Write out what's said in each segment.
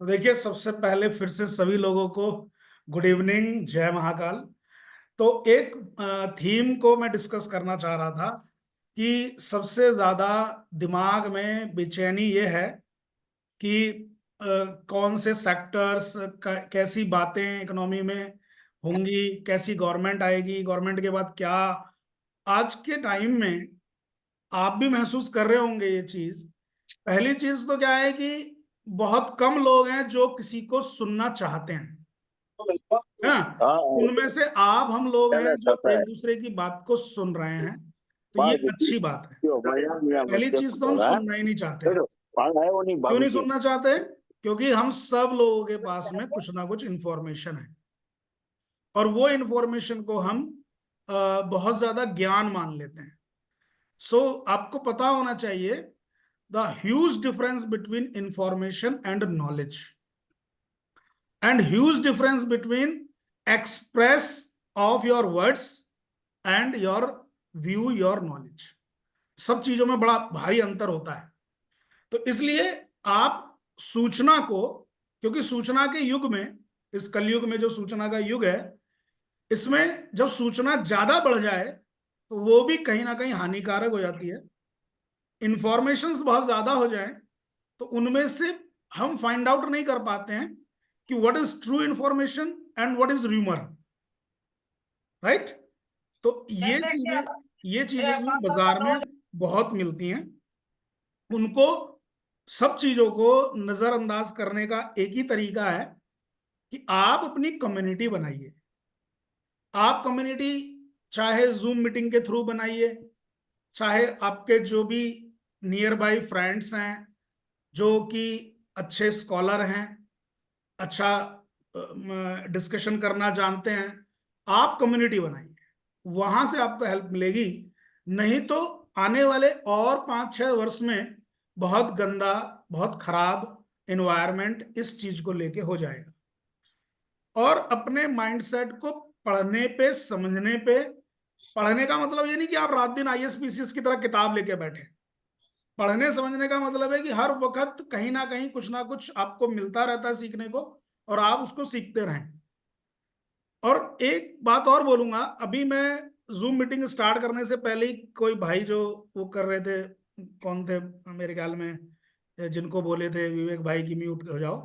तो देखिए, सबसे पहले फिर से सभी लोगों को गुड इवनिंग, जय महाकाल। तो एक थीम को मैं डिस्कस करना चाह रहा था कि सबसे ज्यादा दिमाग में बेचैनी ये है कि कौन से सेक्टर्स, कैसी बातें इकोनॉमी में होंगी, कैसी गवर्नमेंट आएगी, गवर्नमेंट के बाद क्या। आज के टाइम में आप भी महसूस कर रहे होंगे ये चीज। पहली चीज तो क्या है कि बहुत कम लोग हैं जो किसी को सुनना चाहते हैं, है ना। हाँ, उनमें से आप हम लोग हैं जो ऐसा है। एक दूसरे की बात को सुन रहे हैं, तो ये बाबूजी, अच्छी बात है। जो भैया मियां पहली बच्चे चीज तो हम को है, सुनना ही नहीं चाहते हैं। चलो पाल है वो नहीं क्यों नहीं बाबूजी। सुनना चाहते? क्योंकि हम सब लोगों के पास में कुछ ना कुछ इंफॉर्मेशन है, और वो इंफॉर्मेशन को हम बहुत ज्यादा ज्ञान मान लेते हैं। सो आपको पता होना चाहिए the huge difference between information and knowledge, and huge difference between express of your words and your view your knowledge. सब चीजों में बड़ा भारी अंतर होता है। तो इसलिए आप सूचना को, क्योंकि सूचना के युग में, इस कलयुग में जो सूचना का युग है, इसमें जब सूचना ज्यादा बढ़ जाए तो वो भी कहीं ना कहीं हानिकारक हो जाती है। इंफॉर्मेशंस बहुत ज्यादा हो जाए तो उनमें से हम फाइंड आउट नहीं कर पाते हैं कि what is true information and what is rumour, right. तो ये चीजें भी बाजार में बहुत मिलती हैं। उनको, सब चीजों को नजरअंदाज करने का एक ही तरीका है कि आप अपनी कम्युनिटी बनाइए। आप कम्युनिटी चाहे जूम मीटिंग के थ्रू बनाइए, चाहे आपके जो भी नियर बाई फ्रेंड्स हैं जो कि अच्छे स्कॉलर हैं, अच्छा डिस्कशन करना जानते हैं, आप कम्युनिटी बनाइए। वहां से आपको हेल्प मिलेगी। नहीं तो आने वाले और 5-6 वर्ष में बहुत गंदा, बहुत खराब एनवायरनमेंट इस चीज को लेके हो जाएगा। और अपने माइंडसेट को पढ़ने पे, समझने पे, पढ़ने का मतलब ये नहीं कि आप रात दिन आईएएस पीसीएस की तरह किताब लेके बैठे। पढ़ने समझने का मतलब है कि हर वक्त कहीं ना कुछ आपको मिलता रहता है सीखने को, और आप उसको सीखते रहें। और एक बात और बोलूंगा, अभी मैं जूम मीटिंग स्टार्ट करने से पहले ही कोई भाई जो वो कर रहे थे, कौन थे मेरे ख्याल में, जिनको बोले थे विवेक भाई की म्यूट हो जाओ,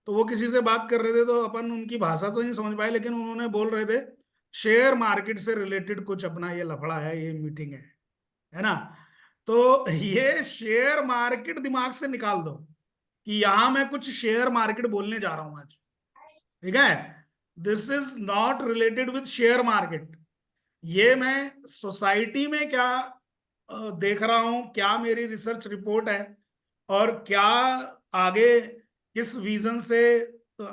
तो वो किसी से बात कर रहे थे, तो अपन उनकी भाषा तो नहीं समझ पाए, लेकिन उन्होंने बोल रहे थे शेयर मार्केट से रिलेटेड कुछ अपना ये लफड़ा है, ये मीटिंग है ना। तो ये शेयर मार्केट दिमाग से निकाल दो कि यहां मैं कुछ शेयर मार्केट बोलने जा रहा हूं आज, ठीक है। This is not related with share market. ये मैं सोसाइटी में क्या देख रहा हूं, क्या मेरी रिसर्च रिपोर्ट है, और क्या आगे किस विजन से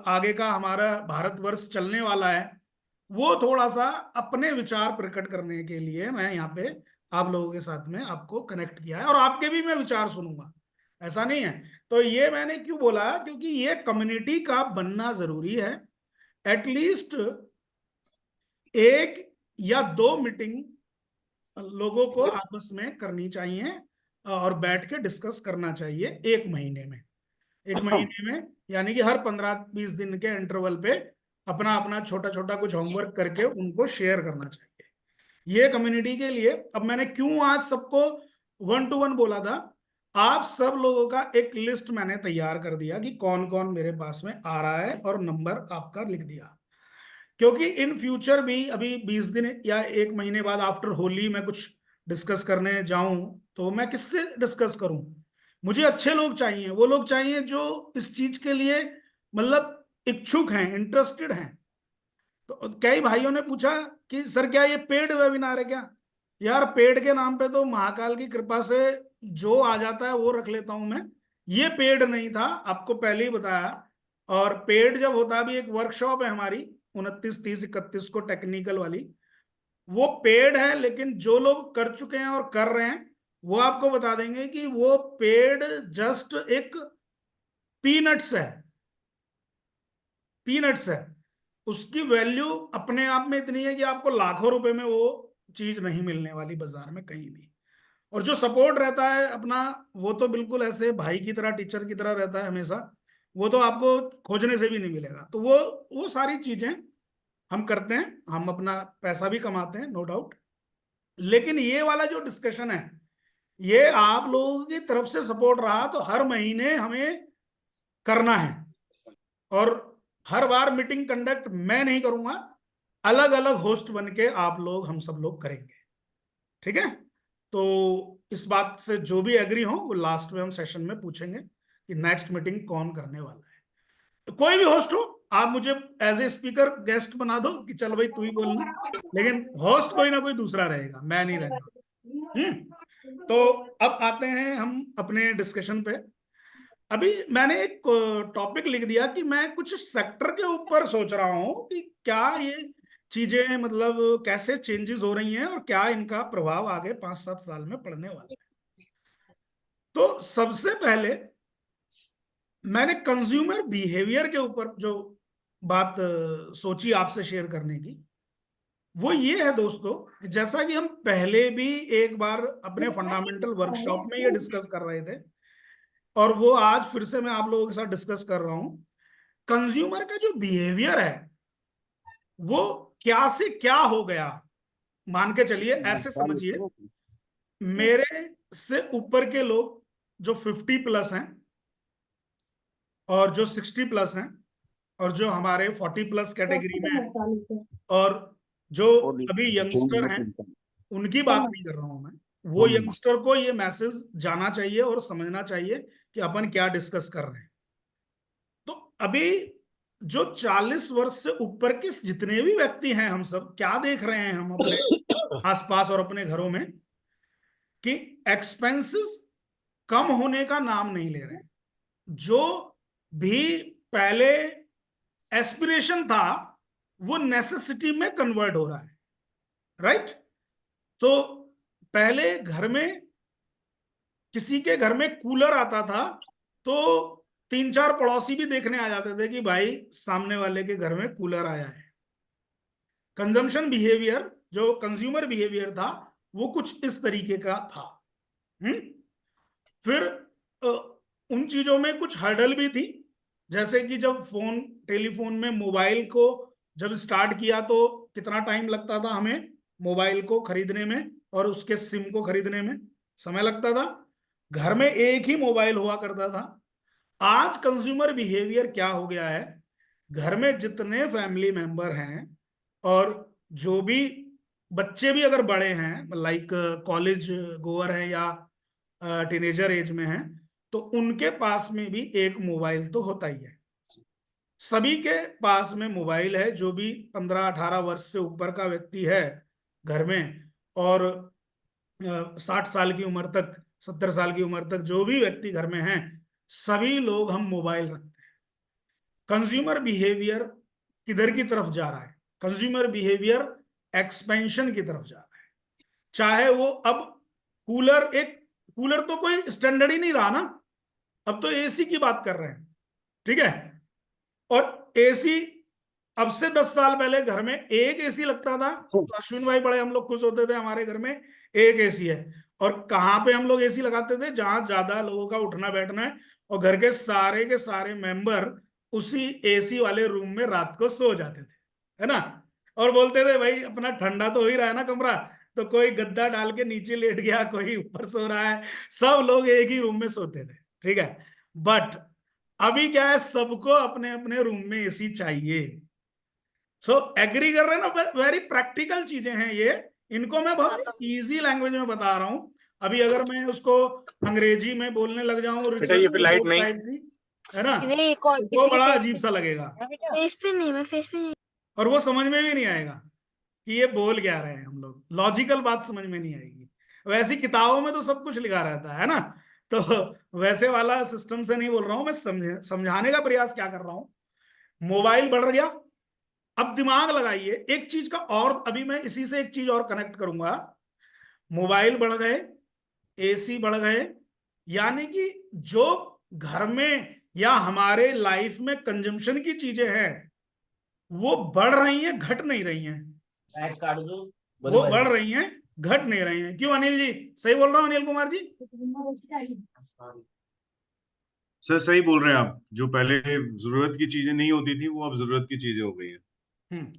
आगे का हमारा भारतवर्ष चलने वाला है, वो थोड़ा सा अपने विचार प्रकट करने के लिए मैं यहाँ पे आप लोगों के साथ में आपको कनेक्ट किया है, और आपके भी मैं विचार सुनूंगा, ऐसा नहीं है। तो ये मैंने क्यों बोला, क्योंकि ये कम्युनिटी का बनना जरूरी है। एटलीस्ट एक या दो मीटिंग लोगों को आपस में करनी चाहिए, और बैठ के डिस्कस करना चाहिए एक महीने में। एक महीने में यानी कि हर 15-20 दिन के इंटरवल पे अपना अपना छोटा छोटा कुछ होमवर्क करके उनको शेयर करना चाहिए, ये कम्युनिटी के लिए। अब मैंने क्यों आज सबको 1-to-1 बोला था, आप सब लोगों का एक लिस्ट मैंने तैयार कर दिया कि कौन कौन मेरे पास में आ रहा है, और नंबर आपका लिख दिया। क्योंकि इन फ्यूचर भी अभी 20 दिन या एक महीने बाद आफ्टर होली मैं कुछ डिस्कस करने जाऊं, तो मैं किससे डिस्कस करूं? मुझे अच्छे लोग चाहिए, वो लोग चाहिए जो इस चीज के लिए मतलब इच्छुक हैं, इंटरेस्टेड हैं। तो कई भाइयों ने पूछा कि सर क्या ये पेड वेबिनार है क्या? यार, पेड के नाम पे तो महाकाल की कृपा से जो आ जाता है वो रख लेता हूं मैं। ये पेड नहीं था, आपको पहले ही बताया। और पेड जब होता भी, एक वर्कशॉप है हमारी 29, 30, 31 को, टेक्निकल वाली, वो पेड है। लेकिन जो लोग कर चुके हैं और कर रहे हैं, वो आपको बता देंगे कि वो पेड जस्ट एक पीनट्स है, पीनट्स है। उसकी वैल्यू अपने आप में इतनी है कि आपको लाखों रुपए में वो चीज नहीं मिलने वाली बाजार में कहीं भी। और जो सपोर्ट रहता है अपना, वो तो बिल्कुल ऐसे भाई की तरह, टीचर की तरह रहता है हमेशा। वो तो आपको खोजने से भी नहीं मिलेगा। तो वो सारी चीजें हम करते हैं, हम अपना पैसा भी कमाते हैं, नो डाउट। लेकिन ये वाला जो डिस्कशन है, ये आप लोगों की तरफ से सपोर्ट रहा तो हर महीने हमें करना है। और हर बार मीटिंग कंडक्ट मैं नहीं करूंगा, अलग अलग होस्ट बन के आप लोग, हम सब लोग करेंगे। ठीक है? तो इस बात से जो भी एग्री हो वो लास्ट में हम सेशन में पूछेंगे कि नेक्स्ट मीटिंग कौन करने वाला है। तो कोई भी होस्ट हो, आप मुझे एज ए स्पीकर गेस्ट बना दो कि चल भाई तू ही बोलना, लेकिन होस्ट कोई ना कोई दूसरा रहेगा, मैं नहीं रहने वाला। तो अब आते हैं हम अपने डिस्कशन पे। अभी मैंने एक टॉपिक लिख दिया कि मैं कुछ सेक्टर के ऊपर सोच रहा हूं कि क्या ये चीजें मतलब कैसे चेंजेस हो रही हैं और क्या इनका प्रभाव आगे 5-7 साल में पड़ने वाला है। तो सबसे पहले मैंने कंज्यूमर बिहेवियर के ऊपर जो बात सोची आपसे शेयर करने की, वो ये है दोस्तों कि जैसा कि हम पहले भी एक बार अपने फंडामेंटल वर्कशॉप में ये डिस्कस कर रहे थे, और वो आज फिर से मैं आप लोगों के साथ डिस्कस कर रहा हूं। कंज्यूमर का जो बिहेवियर है वो क्या से क्या हो गया। मान के चलिए, ऐसे समझिए, मेरे से ऊपर के लोग जो 50+ हैं, और जो 60+ हैं, और जो हमारे 40+ कैटेगरी में हैं, और जो अभी यंगस्टर हैं, उनकी बात नहीं कर रहा हूं मैं। वो यंगस्टर को ये मैसेज जाना चाहिए और समझना चाहिए कि अपन क्या डिस्कस कर रहे हैं। तो अभी जो 40 वर्ष से ऊपर के जितने भी व्यक्ति हैं, हम सब क्या देख रहे हैं हम अपने आसपास और अपने घरों में, कि एक्सपेंसेस कम होने का नाम नहीं ले रहे हैं। जो भी पहले एस्पिरेशन था वो नेसेसिटी में कन्वर्ट हो रहा है, राइट? तो पहले घर में, किसी के घर में कूलर आता था तो 3-4 पड़ोसी भी देखने आ जाते थे कि भाई सामने वाले के घर में कूलर आया है। कंजम्पशन बिहेवियर, जो कंज्यूमर बिहेवियर था, वो कुछ इस तरीके का था। हम्म फिर अ, उन चीजों में कुछ हर्डल भी थी, जैसे कि जब फोन, टेलीफोन में मोबाइल को जब स्टार्ट किया तो कितना टाइम लगता था हमें मोबाइल को खरीदने में और उसके सिम को खरीदने में, समय लगता था। घर में एक ही मोबाइल हुआ करता था। आज कंज्यूमर बिहेवियर क्या हो गया है, घर में जितने फैमिली मेंबर हैं, और जो भी बच्चे भी अगर बड़े हैं, लाइक कॉलेज गोअर हैं या टीनेजर एज में हैं, तो उनके पास में भी एक मोबाइल तो होता ही है। सभी के पास में मोबाइल है, जो भी 15-18 वर्ष से ऊपर का व्यक्ति है घर में, और 60 साल की उम्र तक, 70 साल की उम्र तक जो भी व्यक्ति घर में हैं, सभी लोग हम मोबाइल रखते हैं। कंज्यूमर बिहेवियर किधर की तरफ जा रहा है? कंज्यूमर बिहेवियर एक्सपेंशन की तरफ जा रहा है। चाहे वो अब कूलर, एक कूलर तो कोई स्टैंडर्ड ही नहीं रहा ना, अब तो एसी की बात कर रहे हैं। ठीक है? और एसी, अब से 10 साल पहले घर में एक एसी लगता था तो अश्विन भाई बड़े हम लोग खुश होते थे, हमारे घर में एक एसी है। और कहाँ पे हम लोग एसी लगाते थे? जहां ज्यादा लोगों का उठना बैठना है, और घर के सारे मेंबर उसी एसी वाले रूम में रात को सो जाते थे, है ना? और बोलते थे भाई अपना ठंडा तो हो ही रहा है ना कमरा, तो कोई गद्दा डाल के नीचे लेट गया, कोई ऊपर सो रहा है, सब लोग एक ही रूम में सोते थे। ठीक है? बट अभी क्या है, सबको अपने अपने रूम में एसी चाहिए। सो एग्री कर रहे हैं ना? वेरी प्रैक्टिकल चीजें हैं ये। इनको मैं बहुत इजी लैंग्वेज में बता रहा हूं। अभी अगर मैं उसको अंग्रेजी में बोलने लग जाऊं बेटा ये फिर लाइट नहीं, टाइप की, है ना, तो बड़ा अजीब सा लगेगा फेस पे नहीं, मैं फेस पे नहीं। और वो समझ में भी नहीं आएगा कि ये बोल क्या रहे हैं हम लोग। लॉजिकल बात समझ में नहीं आएगी। वैसी किताबों में तो सब कुछ लिखा रहता है ना, तो वैसे वाला सिस्टम से नहीं बोल रहा हूं मैं, समझाने का प्रयास क्या कर रहा हूं। मोबाइल बढ़ गया, अब दिमाग लगाइए एक चीज का, और अभी मैं इसी से एक चीज और कनेक्ट करूंगा। मोबाइल बढ़ गए, एसी बढ़ गए, यानी कि जो घर में या हमारे लाइफ में कंजम्पशन की चीजें हैं वो बढ़ रही हैं, घट नहीं रही हैं। वो बढ़ रही हैं, घट नहीं रही हैं। क्यों अनिल जी? सही बोल रहा हूं अनिल कुमार जी? सर सही बोल रहे हैं आप, जो पहले जरूरत की चीजें नहीं होती थी वो अब जरूरत की चीजें हो गई हैं। हम्म।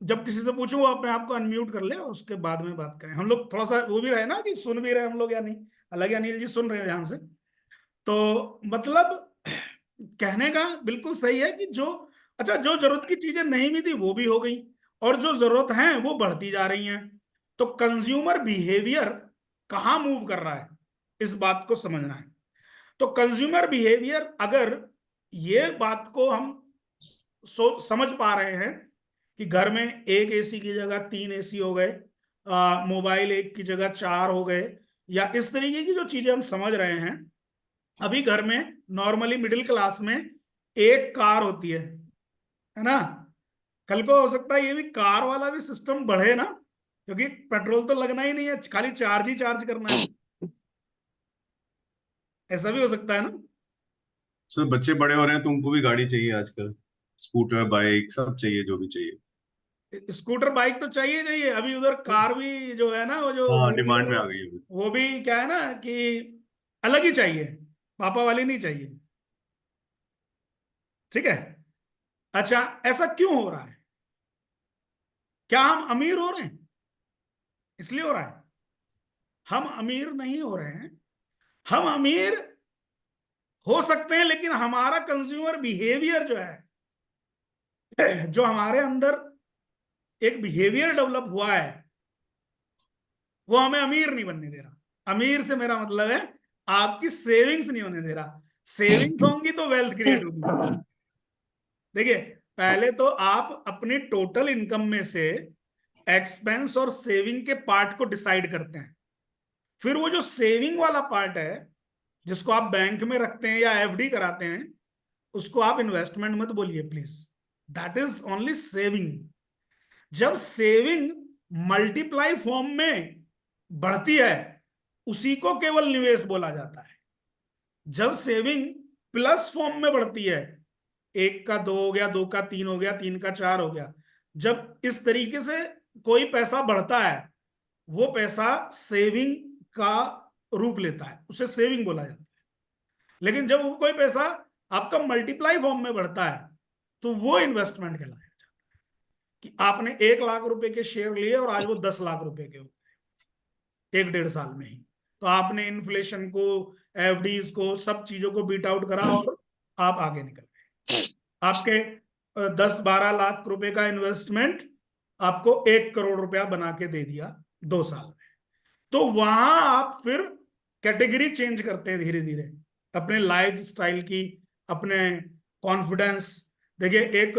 जब किसी से पूछूं वो अपने आप को अनम्यूट कर ले और उसके बाद में बात करें। हम लोग थोड़ा सा वो भी रहे ना कि सुन भी रहे हम लोग या नहीं। हालांकि अनिल जी सुन रहे हैं ध्यान से। तो मतलब कहने का बिल्कुल सही है कि जो, अच्छा, जो जरूरत की चीजें नहीं भी थी वो भी हो गई, और जो जरूरत है वो बढ़ती जा रही हैं। तो कंज्यूमर बिहेवियर कहाँ मूव कर रहा है, इस बात को समझना है। तो कंज्यूमर बिहेवियर, अगर ये बात को हम समझ पा रहे हैं कि घर में एक एसी की जगह 3 एसी हो गए, मोबाइल एक की जगह 4 हो गए, या इस तरीके की जो चीजें हम समझ रहे हैं। अभी घर में नॉर्मली मिडिल क्लास में एक कार होती है ना। कल को हो सकता है ये भी कार वाला भी सिस्टम बढ़े ना, क्योंकि पेट्रोल तो लगना ही नहीं है, खाली चार्ज ही चार्ज करना है। ऐसा भी हो सकता है ना। सर बच्चे बड़े हो रहे हैं तो उनको भी गाड़ी चाहिए आजकल, स्कूटर बाइक सब चाहिए, जो भी चाहिए। स्कूटर बाइक तो चाहिए चाहिए, अभी उधर कार भी जो है ना, वो जो हाँ, वो भी डिमांड में जरा, आ गई है अभी। वो भी क्या है ना कि अलग ही चाहिए, पापा वाली नहीं चाहिए। ठीक है। अच्छा, ऐसा क्यों हो रहा है? क्या हम अमीर हो रहे हैं इसलिए हो रहा है? हम अमीर नहीं हो रहे हैं। हम अमीर हो सकते हैं, लेकिन हमारा कंज्यूमर बिहेवियर जो है, जो हमारे अंदर एक बिहेवियर डेवलप हुआ है, वो हमें अमीर नहीं बनने दे रहा। अमीर से मेरा मतलब है आपकी सेविंग्स नहीं होने दे रहा। सेविंग्स होंगी तो वेल्थ क्रिएट होगी। देखिए, पहले तो आप अपनी टोटल इनकम में से एक्सपेंस और सेविंग के पार्ट को डिसाइड करते हैं। फिर वो जो सेविंग वाला पार्ट है, जिसको आप बैंक में रखते हैं या एफडी कराते हैं, उसको आप इन्वेस्टमेंट मत बोलिए please. That is only saving. जब सेविंग मल्टीप्लाई फॉर्म में बढ़ती है, उसी को केवल निवेश बोला जाता है। जब सेविंग प्लस फॉर्म में बढ़ती है, 1 का 2 हो गया, 2 का 3 हो गया, 3 का 4 हो गया, जब इस तरीके से कोई पैसा बढ़ता है, वो पैसा सेविंग का रूप लेता है, उसे सेविंग बोला जाता है। लेकिन जब वो कोई पैसा आपका मल्टीप्लाई फॉर्म में बढ़ता है, तो वो इन्वेस्टमेंट कहलाया जाता है। कि आपने 1 लाख रुपए के शेयर लिए और आज वो 10 लाख रुपए के हो, 1 डेढ़ साल में ही। तो आपने इन्फ्लेशन को, एफडीज को, सब चीजों को बीट आउट करा और आप आगे निकल गए। आपके 10-12 लाख रुपए का इन्वेस्टमेंट आपको 1 करोड़ रुपया बना के दे दिया 2 साल में। तो वहां आप फिर कैटेगरी चेंज करते हैं धीरे धीरे अपने लाइफ स्टाइल की, अपने कॉन्फिडेंस। देखिए, एक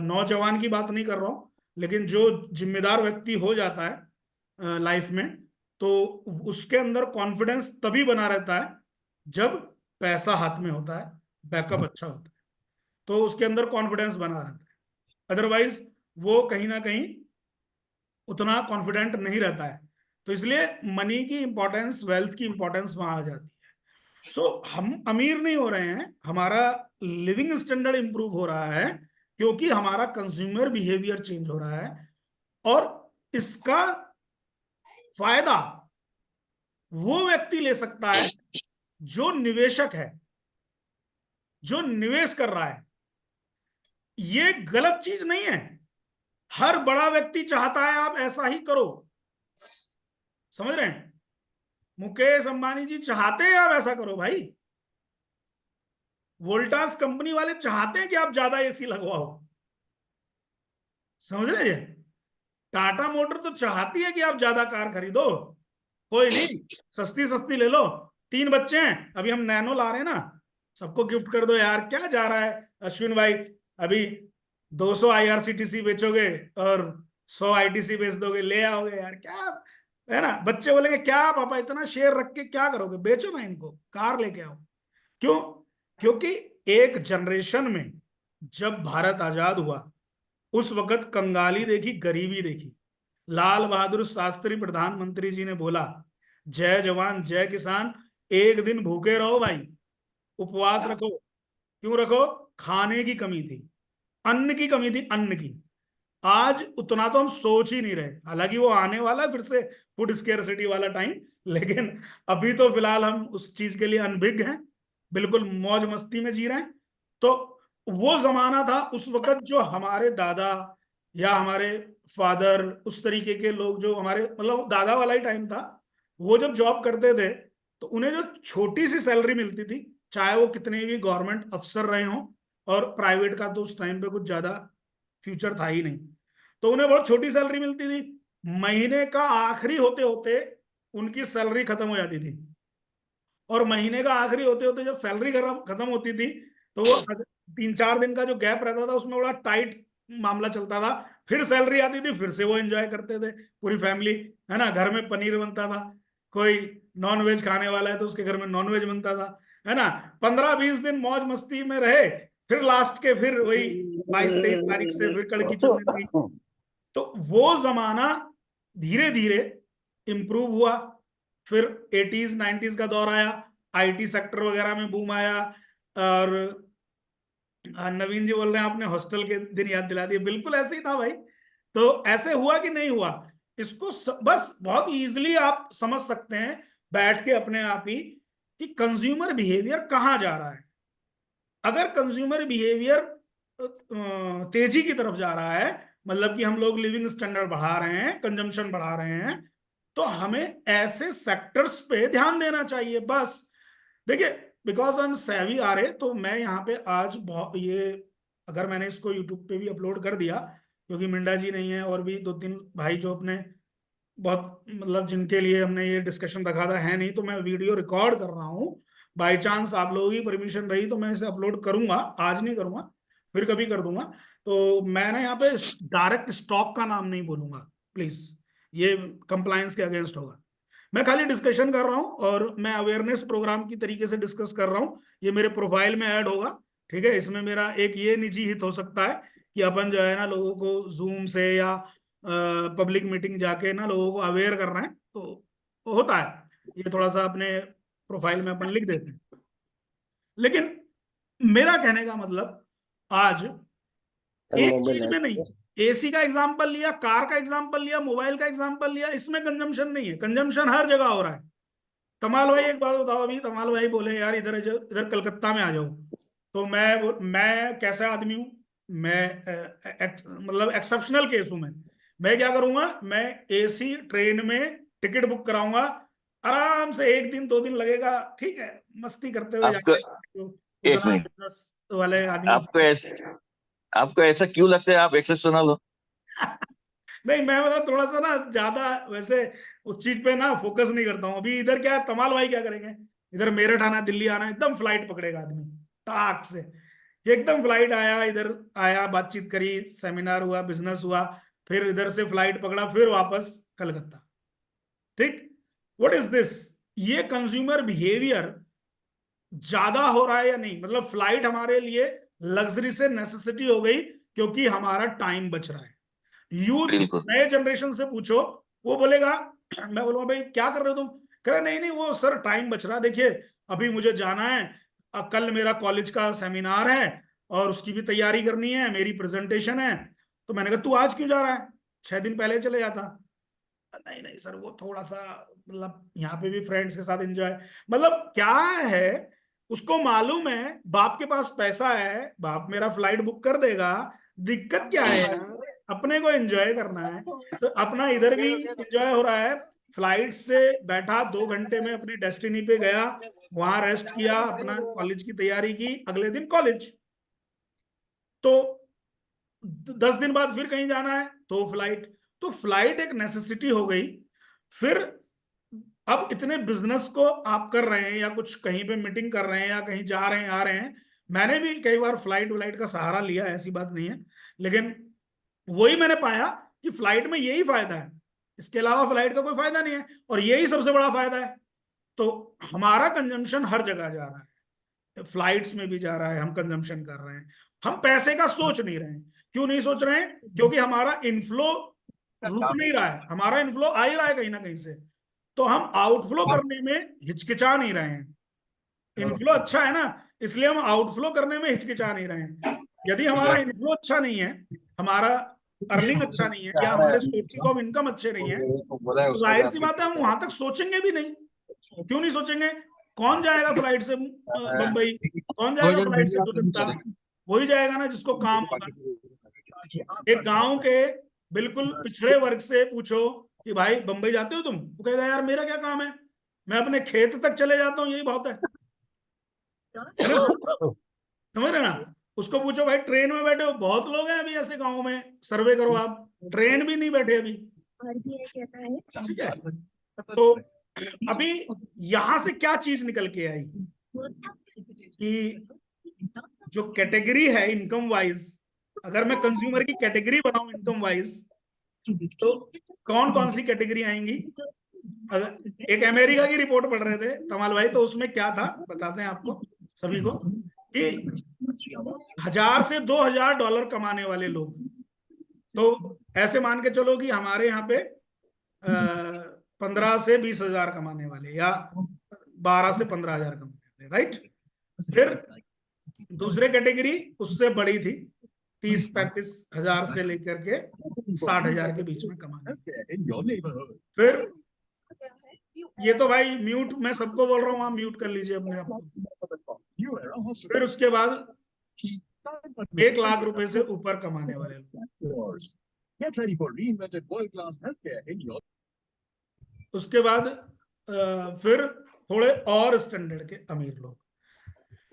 नौजवान की बात नहीं कर रहा हूं, लेकिन जो जिम्मेदार व्यक्ति हो जाता है लाइफ में, तो उसके अंदर कॉन्फिडेंस तभी बना रहता है जब पैसा हाथ में होता है, बैकअप अच्छा होता है, तो उसके अंदर कॉन्फिडेंस बना रहता है। अदरवाइज वो कहीं ना कहीं उतना कॉन्फिडेंट नहीं रहता है। तो इसलिए मनी की इंपॉर्टेंस, वेल्थ की इंपॉर्टेंस वहां आ जाती है। सो हम अमीर नहीं हो रहे हैं, हमारा लिविंग स्टैंडर्ड इंप्रूव हो रहा है, क्योंकि हमारा कंज्यूमर बिहेवियर चेंज हो रहा है। और इसका फायदा वो व्यक्ति ले सकता है जो निवेशक है, जो निवेश कर रहा है। ये गलत चीज नहीं है। हर बड़ा व्यक्ति चाहता है आप ऐसा ही करो। समझ रहे हैं? मुकेश अंबानी जी चाहते हैं आप ऐसा करो भाई। वोल्टास कंपनी वाले चाहते हैं कि आप ज्यादा एसी लगवाओ। समझ रहे हैं? टाटा मोटर तो चाहती है कि आप ज्यादा कार खरीदो। कोई नहीं, सस्ती सस्ती ले लो। 3 बच्चे हैं, अभी हम नैनो ला रहे हैं ना, सबको गिफ्ट कर दो यार। क्या जा रहा है अश्विन भाई? अभी 200 आईआरसीटीसी बेचोगे और 100 आईटीसी बेच दोगे, ले आओगे यार क्या? है ना, बच्चे बोलेंगे क्या पापा इतना शेयर रख के क्या करोगे, बेचो ना इनको, कार लेके आओ। क्यों? क्योंकि एक जनरेशन में जब भारत आजाद हुआ, उस वक्त कंगाली देखी, गरीबी देखी। लाल बहादुर शास्त्री प्रधानमंत्री जी ने बोला, जय जवान जय किसान, एक दिन भूखे रहो भाई, उपवास रखो। क्यों रखो? खाने की कमी थी, अन्न की कमी थी, अन्न की। आज उतना तो हम सोच ही नहीं रहे, हालांकि वो आने वाला है फिर से, फूड स्केर्सिटी वाला टाइम। लेकिन अभी तो फिलहाल हम उस चीज के लिए अनभिज्ञ हैं। बिल्कुल मौज मस्ती में जी रहे हैं। तो वो जमाना था उस वक्त, जो हमारे दादा या हमारे फादर, उस तरीके के लोग, जो हमारे मतलब दादा वाला ही टाइम था, वो जब जॉब करते थे तो उन्हें जो छोटी सी सैलरी मिलती थी, चाहे वो कितने भी गवर्नमेंट अफसर रहे हों, और प्राइवेट का तो उस टाइम पे कुछ ज्यादा फ्यूचर था ही नहीं, तो उन्हें बहुत छोटी सैलरी मिलती थी। महीने का आखिरी होते होते उनकी सैलरी खत्म हो जाती थी, और महीने का आखिरी होते होते जब सैलरी खत्म होती थी, तो वो 3-4 दिन का जो गैप रहता था उसमें बड़ा टाइट मामला चलता था। फिर सैलरी आती थी, फिर से वो एंजॉय करते थे पूरी फैमिली, है ना। घर में पनीर बनता था, कोई नॉन वेज खाने वाला है तो उसके घर में नॉन वेज बनता था, है ना। 15-20 दिन मौज मस्ती में रहे, फिर लास्ट के फिर वही 22-23 तारीख से फिर कड़की चलने लगी। तो वो जमाना धीरे धीरे इम्प्रूव हुआ। फिर 80s 90s का दौर आया, आईटी सेक्टर वगैरह में बूम आया। और नवीन जी बोल रहे हैं आपने हॉस्टल के दिन याद दिला दिए, बिल्कुल ऐसे ही था भाई। तो ऐसे हुआ कि नहीं हुआ, इसको बस बहुत इजीली आप समझ सकते हैं बैठ के अपने आप ही, कि कंज्यूमर बिहेवियर कहाँ जा रहा है। अगर कंज्यूमर बिहेवियर तेजी की तरफ जा रहा है, मतलब कि हम लोग लिविंग स्टैंडर्ड बढ़ा रहे हैं, कंजम्पशन बढ़ा रहे हैं, तो हमें ऐसे सेक्टर्स पे ध्यान देना चाहिए बस। देखिए, बिकॉज आई एम सेवी आ रहे, तो मैं यहाँ पे आज बहुत ये, अगर मैंने इसको यूट्यूब पे भी अपलोड कर दिया, क्योंकि मिंडा जी नहीं है और भी 2-3 भाई जो अपने बहुत मतलब जिनके लिए हमने ये डिस्कशन रखा था है नहीं, तो मैं वीडियो रिकॉर्ड कर रहा हूँ। बाई चांस आप लोगों की परमिशन रही तो मैं इसे अपलोड करूंगा, आज नहीं करूंगा, फिर कभी कर दूंगा। तो मैं ना यहाँ पे डायरेक्ट स्टॉक का नाम नहीं बोलूंगा प्लीज, ये कंप्लायंस के अगेंस्ट होगा। मैं खाली डिस्कशन कर रहा हूँ और मैं अवेयरनेस प्रोग्राम की तरीके से डिस्कस कर रहा हूँ। ये मेरे प्रोफाइल में ऐड होगा, ठीक है। इसमें मेरा एक ये निजी हित हो सकता है कि अपन जो है ना लोगों को जूम से या पब्लिक मीटिंग जाके ना लोगों को अवेयर करना है, तो होता है ये, थोड़ा सा अपने प्रोफाइल में अपन लिख देते हैं। लेकिन मेरा कहने का मतलब, आज एक चीज में नहीं, एसी का एग्जांपल लिया, कार का एग्जांपल लिया, मोबाइल का एग्जांपल लिया, इसमें कंजम्पशन नहीं है, कंजम्पशन हर जगह हो रहा है। तमाल भाई एक बात बताओ, अभी तमाल भाई बोले यार इधर इधर कलकत्ता में आ जाओ, तो मैं कैसा आदमी हूं, मैं मतलब एक्सेप्शनल केस हूं। मैं क्या करूंगा, मैं एसी ट्रेन में टिकट बुक कराऊंगा, आराम से 1 दिन 2 दिन लगेगा, ठीक है, मस्ती करते हुए आपको जाएंगे। एक उतना मिनट, बिजनेस वाले आदमी आपको ऐसा क्यों लगता है आप एक्सेप्शनल हो? नहीं, मैं मतलब थोड़ा सा ना ज्यादा वैसे उस चीज पे ना फोकस नहीं करता हूँ। अभी इधर क्या है, तमाल भाई क्या करेंगे, इधर मेरठ आना, दिल्ली आना, एकदम फ्लाइट पकड़ेगा आदमी टाक से, एकदम फ्लाइट आया, इधर आया, बातचीत करी, सेमिनार हुआ, बिजनेस हुआ, फिर इधर से फ्लाइट पकड़ा, फिर वापस कलकत्ता, ठीक। व्हाट इज दिस, ये कंज्यूमर बिहेवियर ज्यादा हो रहा है या नहीं? मतलब फ्लाइट हमारे लिए लग्जरी से नेसेसिटी हो गई, क्योंकि हमारा टाइम बच रहा है। यूथ बिल्कुल। नए जनरेशन से पूछो, वो बोलेगा, मैं बोलूंगा भाई क्या कर रहे हो तुम, कह रहे नहीं नहीं वो सर टाइम बच रहा है, देखिए अभी मुझे जाना है, कल मेरा कॉलेज का सेमिनार है और उसकी भी तैयारी करनी है, मेरी प्रेजेंटेशन है। तो मैंने कहा तू आज क्यों जा रहा है, 6 दिन पहले चले जाता। नहीं नहीं सर, वो थोड़ा सा मतलब यहाँ पे भी फ्रेंड्स के साथ एंजॉय, मतलब क्या है, उसको मालूम है बाप के पास पैसा है, बाप मेरा फ्लाइट बुक कर देगा, दिक्कत क्या है यार, अपने को एंजॉय करना है। तो अपना इधर भी एंजॉय हो रहा है, फ्लाइट से बैठा 2 घंटे में अपनी डेस्टिनी पे गया, वहां रेस्ट किया, अपना कॉलेज की तैयारी की, अगले दिन कॉलेज। तो 10 दिन बाद फिर कहीं जाना है तो फ्लाइट। तो फ्लाइट एक नेसेसिटी हो गई। फिर अब इतने बिजनेस को आप कर रहे हैं, या कुछ कहीं पे मीटिंग कर रहे हैं, या कहीं जा रहे हैं आ रहे हैं, मैंने भी कई बार फ्लाइट व्लाइट का सहारा लिया, ऐसी बात नहीं है। लेकिन वही मैंने पाया कि फ्लाइट में यही फायदा है, इसके अलावा फ्लाइट का कोई फायदा नहीं है, और यही सबसे बड़ा फायदा है। तो हमारा कंजम्पशन हर जगह जा रहा है, फ्लाइट्स में भी जा रहा है, हम कंजम्पशन कर रहे हैं। हम पैसे का सोच नहीं रहे हैं। क्यों नहीं सोच रहे हैं? क्योंकि हमारा इनफ्लो रुक नहीं रहा है, हमारा इनफ्लो आ ही रहा है कहीं ना कहीं से। तो हम आउटफ्लो करने में हिचकिचा नहीं रहे हैं। इनफ्लो अच्छा है ना, इसलिए हम आउटफ्लो करने में हिचकिचा नहीं रहे हैं। यदि हमारा इनफ्लो अच्छा नहीं है, हमारा अर्निंग अच्छा नहीं है, या हमारे सोर्सेज ऑफ इनकम अच्छे नहीं है, तो जाहिर सी बात है हम वहां तक सोचेंगे भी नहीं। क्यों नहीं सोचेंगे? कौन जाएगा फ्लाइट से बम्बई? कौन जाएगा फ्लाइट से कोलकाता? वही जाएगा ना जिसको काम होगा। एक गांव के बिल्कुल पिछड़े वर्ग से पूछो कि भाई बम्बई जाते हो तुम, वो कहेगा यार मेरा क्या काम है, मैं अपने खेत तक चले जाता हूँ, यही बहुत है ना? समझ रहे ना? उसको पूछो भाई ट्रेन में बैठे हो, बहुत लोग हैं अभी ऐसे गाँव में, सर्वे करो आप, ट्रेन भी नहीं बैठे अभी। ठीक है, तो अभी यहां से क्या चीज निकल के आई कि जो कैटेगरी है इनकम वाइज, अगर मैं कंज्यूमर की कैटेगरी बनाऊं इनकम वाइज, तो कौन कौन सी कैटेगरी आएंगी? अगर एक अमेरिका की रिपोर्ट पढ़ रहे थे कमाल भाई, तो उसमें क्या था बताते हैं आपको सभी को, कि 1000 से $2000 कमाने वाले लोग, तो ऐसे मान के चलो कि हमारे यहाँ पे 15 से 20 हजार कमाने वाले, या 12 से 15 हजार कमाने वाले, राइट? फिर दूसरे कैटेगरी उससे बड़ी थी, 30-35 हजार से लेकर के 60 हजार के बीच में कमाने। फिर ये तो भाई म्यूट, मैं सबको बोल रहा हूँ, आप म्यूट कर लीजिए अपने आप को। फिर उसके बाद 1 लाख रुपए से ऊपर कमाने वाले लोग। उसके बाद फिर थोड़े और स्टैंडर्ड के अमीर लोग,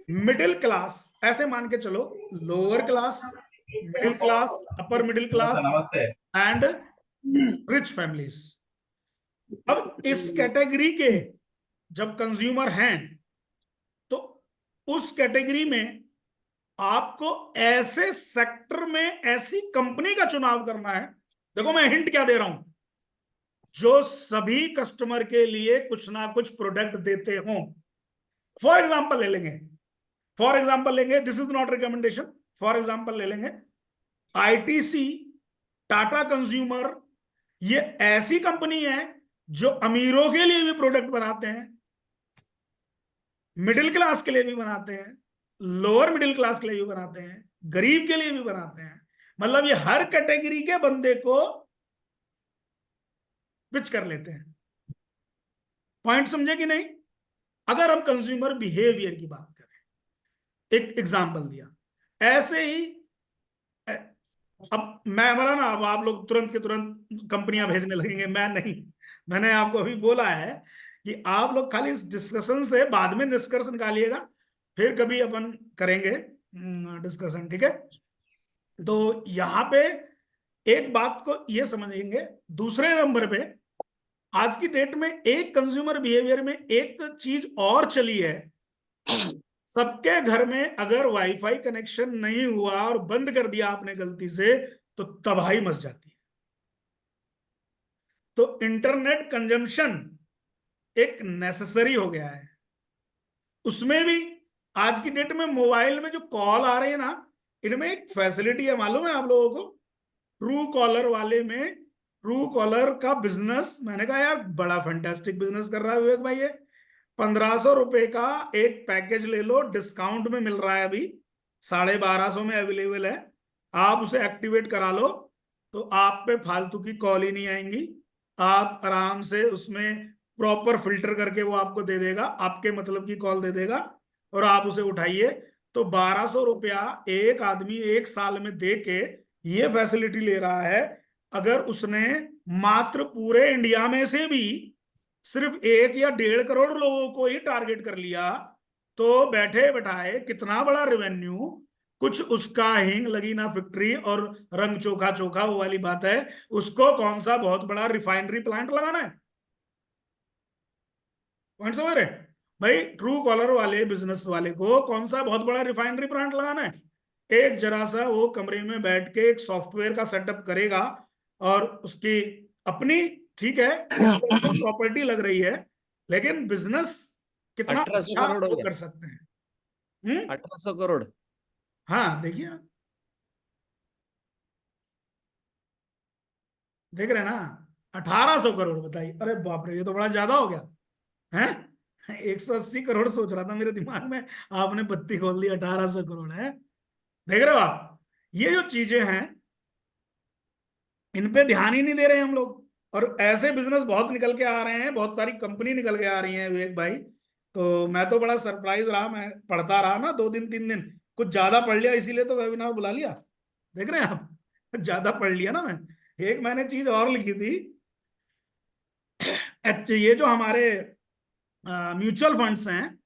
मिडिल क्लास, ऐसे मान के चलो lower class, middle class, upper middle class and rich families. अब इस कैटेगरी के जब कंज्यूमर हैं, तो उस कैटेगरी में आपको ऐसे सेक्टर में ऐसी कंपनी का चुनाव करना है, देखो मैं हिंट क्या दे रहा हूं, जो सभी कस्टमर के लिए कुछ ना कुछ प्रोडक्ट देते हो। फॉर एग्जाम्पल ले लेंगे, this is not recommendation, for example ले लेंगे आईटीसी, टाटा कंज्यूमर, ये ऐसी कंपनी है जो अमीरों के लिए भी प्रोडक्ट बनाते हैं, मिडिल क्लास के लिए भी बनाते हैं, लोअर मिडिल क्लास के लिए भी बनाते हैं, गरीब के लिए भी बनाते हैं। मतलब ये हर कैटेगरी के बंदे को पिच कर लेते हैं। पॉइंट समझे कि नहीं? अगर हम कंज्यूमर बिहेवियर की बात करें, एक एग्जांपल दिया, ऐसे ही अब मैं बोला ना, अब आप लोग तुरंत के तुरंत कंपनियां भेजने लगेंगे, मैं नहीं, मैंने आपको अभी बोला है कि आप लोग खाली इस डिस्कशन से बाद में निष्कर्ष निकालिएगा, फिर कभी अपन करेंगे डिस्कशन, ठीक है? तो यहाँ पे एक बात को ये समझेंगे, दूसरे नंबर पे आज की डेट में एक कंज्यूमर बिहेवियर में एक चीज और चली है, सबके घर में अगर वाईफाई कनेक्शन नहीं हुआ और बंद कर दिया आपने गलती से, तो तबाही मच जाती है। तो इंटरनेट कंजम्पशन एक नेसेसरी हो गया है। उसमें भी आज की डेट में मोबाइल में जो कॉल आ रहे हैं ना, इनमें एक फैसिलिटी है, मालूम है आप लोगों को? ट्रू कॉलर वाले में, ट्रू कॉलर का बिजनेस, मैंने कहा यार बड़ा फैंटास्टिक बिजनेस कर रहा है विवेक भाई, ये 1500 रुपए का एक पैकेज ले लो, डिस्काउंट में मिल रहा है अभी, 1250 में अवेलेबल है, आप उसे एक्टिवेट करा लो, तो आप पे फालतू की कॉल ही नहीं आएंगी, आप आराम से उसमें प्रॉपर फिल्टर करके वो आपको दे देगा, आपके मतलब की कॉल दे देगा, और आप उसे उठाइए। तो 1200 रुपया एक आदमी 1 साल में दे के ये फैसिलिटी ले रहा है। अगर उसने मात्र पूरे इंडिया में से भी सिर्फ 1 या 1.5 करोड़ लोगों को ही टारगेट कर लिया, तो बैठे बैठाए कितना बड़ा रेवेन्यू, कुछ उसका हिंग लगी ना फैक्ट्री और रंग चोखा चोखा, वो वाली बात है। उसको कौन सा बहुत बड़ा रिफाइनरी प्लांट लगाना है? पॉइंट समझ रहे भाई? ट्रू कॉलर वाले बिजनेस वाले को कौन सा बहुत बड़ा रिफाइनरी प्लांट लगाना है? एक जरा सा वो कमरे में बैठ के एक सॉफ्टवेयर का सेटअप करेगा, और उसकी अपनी, ठीक है, प्रॉपर्टी लग रही है, लेकिन बिजनेस कितना 1800 अच्छा करोड़ हो वो गया। कर सकते हैं। 1800 करोड़। हाँ देखिए आप, देख रहे हैं ना, 1800 करोड़, बताइए, अरे बाप रे, ये तो बड़ा ज्यादा हो गया है। 180 करोड़ सोच रहा था मेरे दिमाग में, आपने बत्ती खोल दी, 1800 करोड़ है। देख रहे हो आप, ये जो चीजें हैं इन पे ध्यान ही नहीं दे रहे हम लोग, और ऐसे बिजनेस बहुत निकल के आ रहे हैं, बहुत सारी कंपनी निकल के आ रही हैं विवेक भाई। तो मैं तो बड़ा सरप्राइज रहा, मैं पढ़ता रहा ना 2 दिन 3 दिन, कुछ ज्यादा पढ़ लिया, इसीलिए तो वेबिनार बुला लिया। देख रहे हैं आप, ज्यादा पढ़ लिया ना मैं। एक मैंने चीज और लिखी थी, ये जो हमारे म्यूचुअल फंड्स हैं,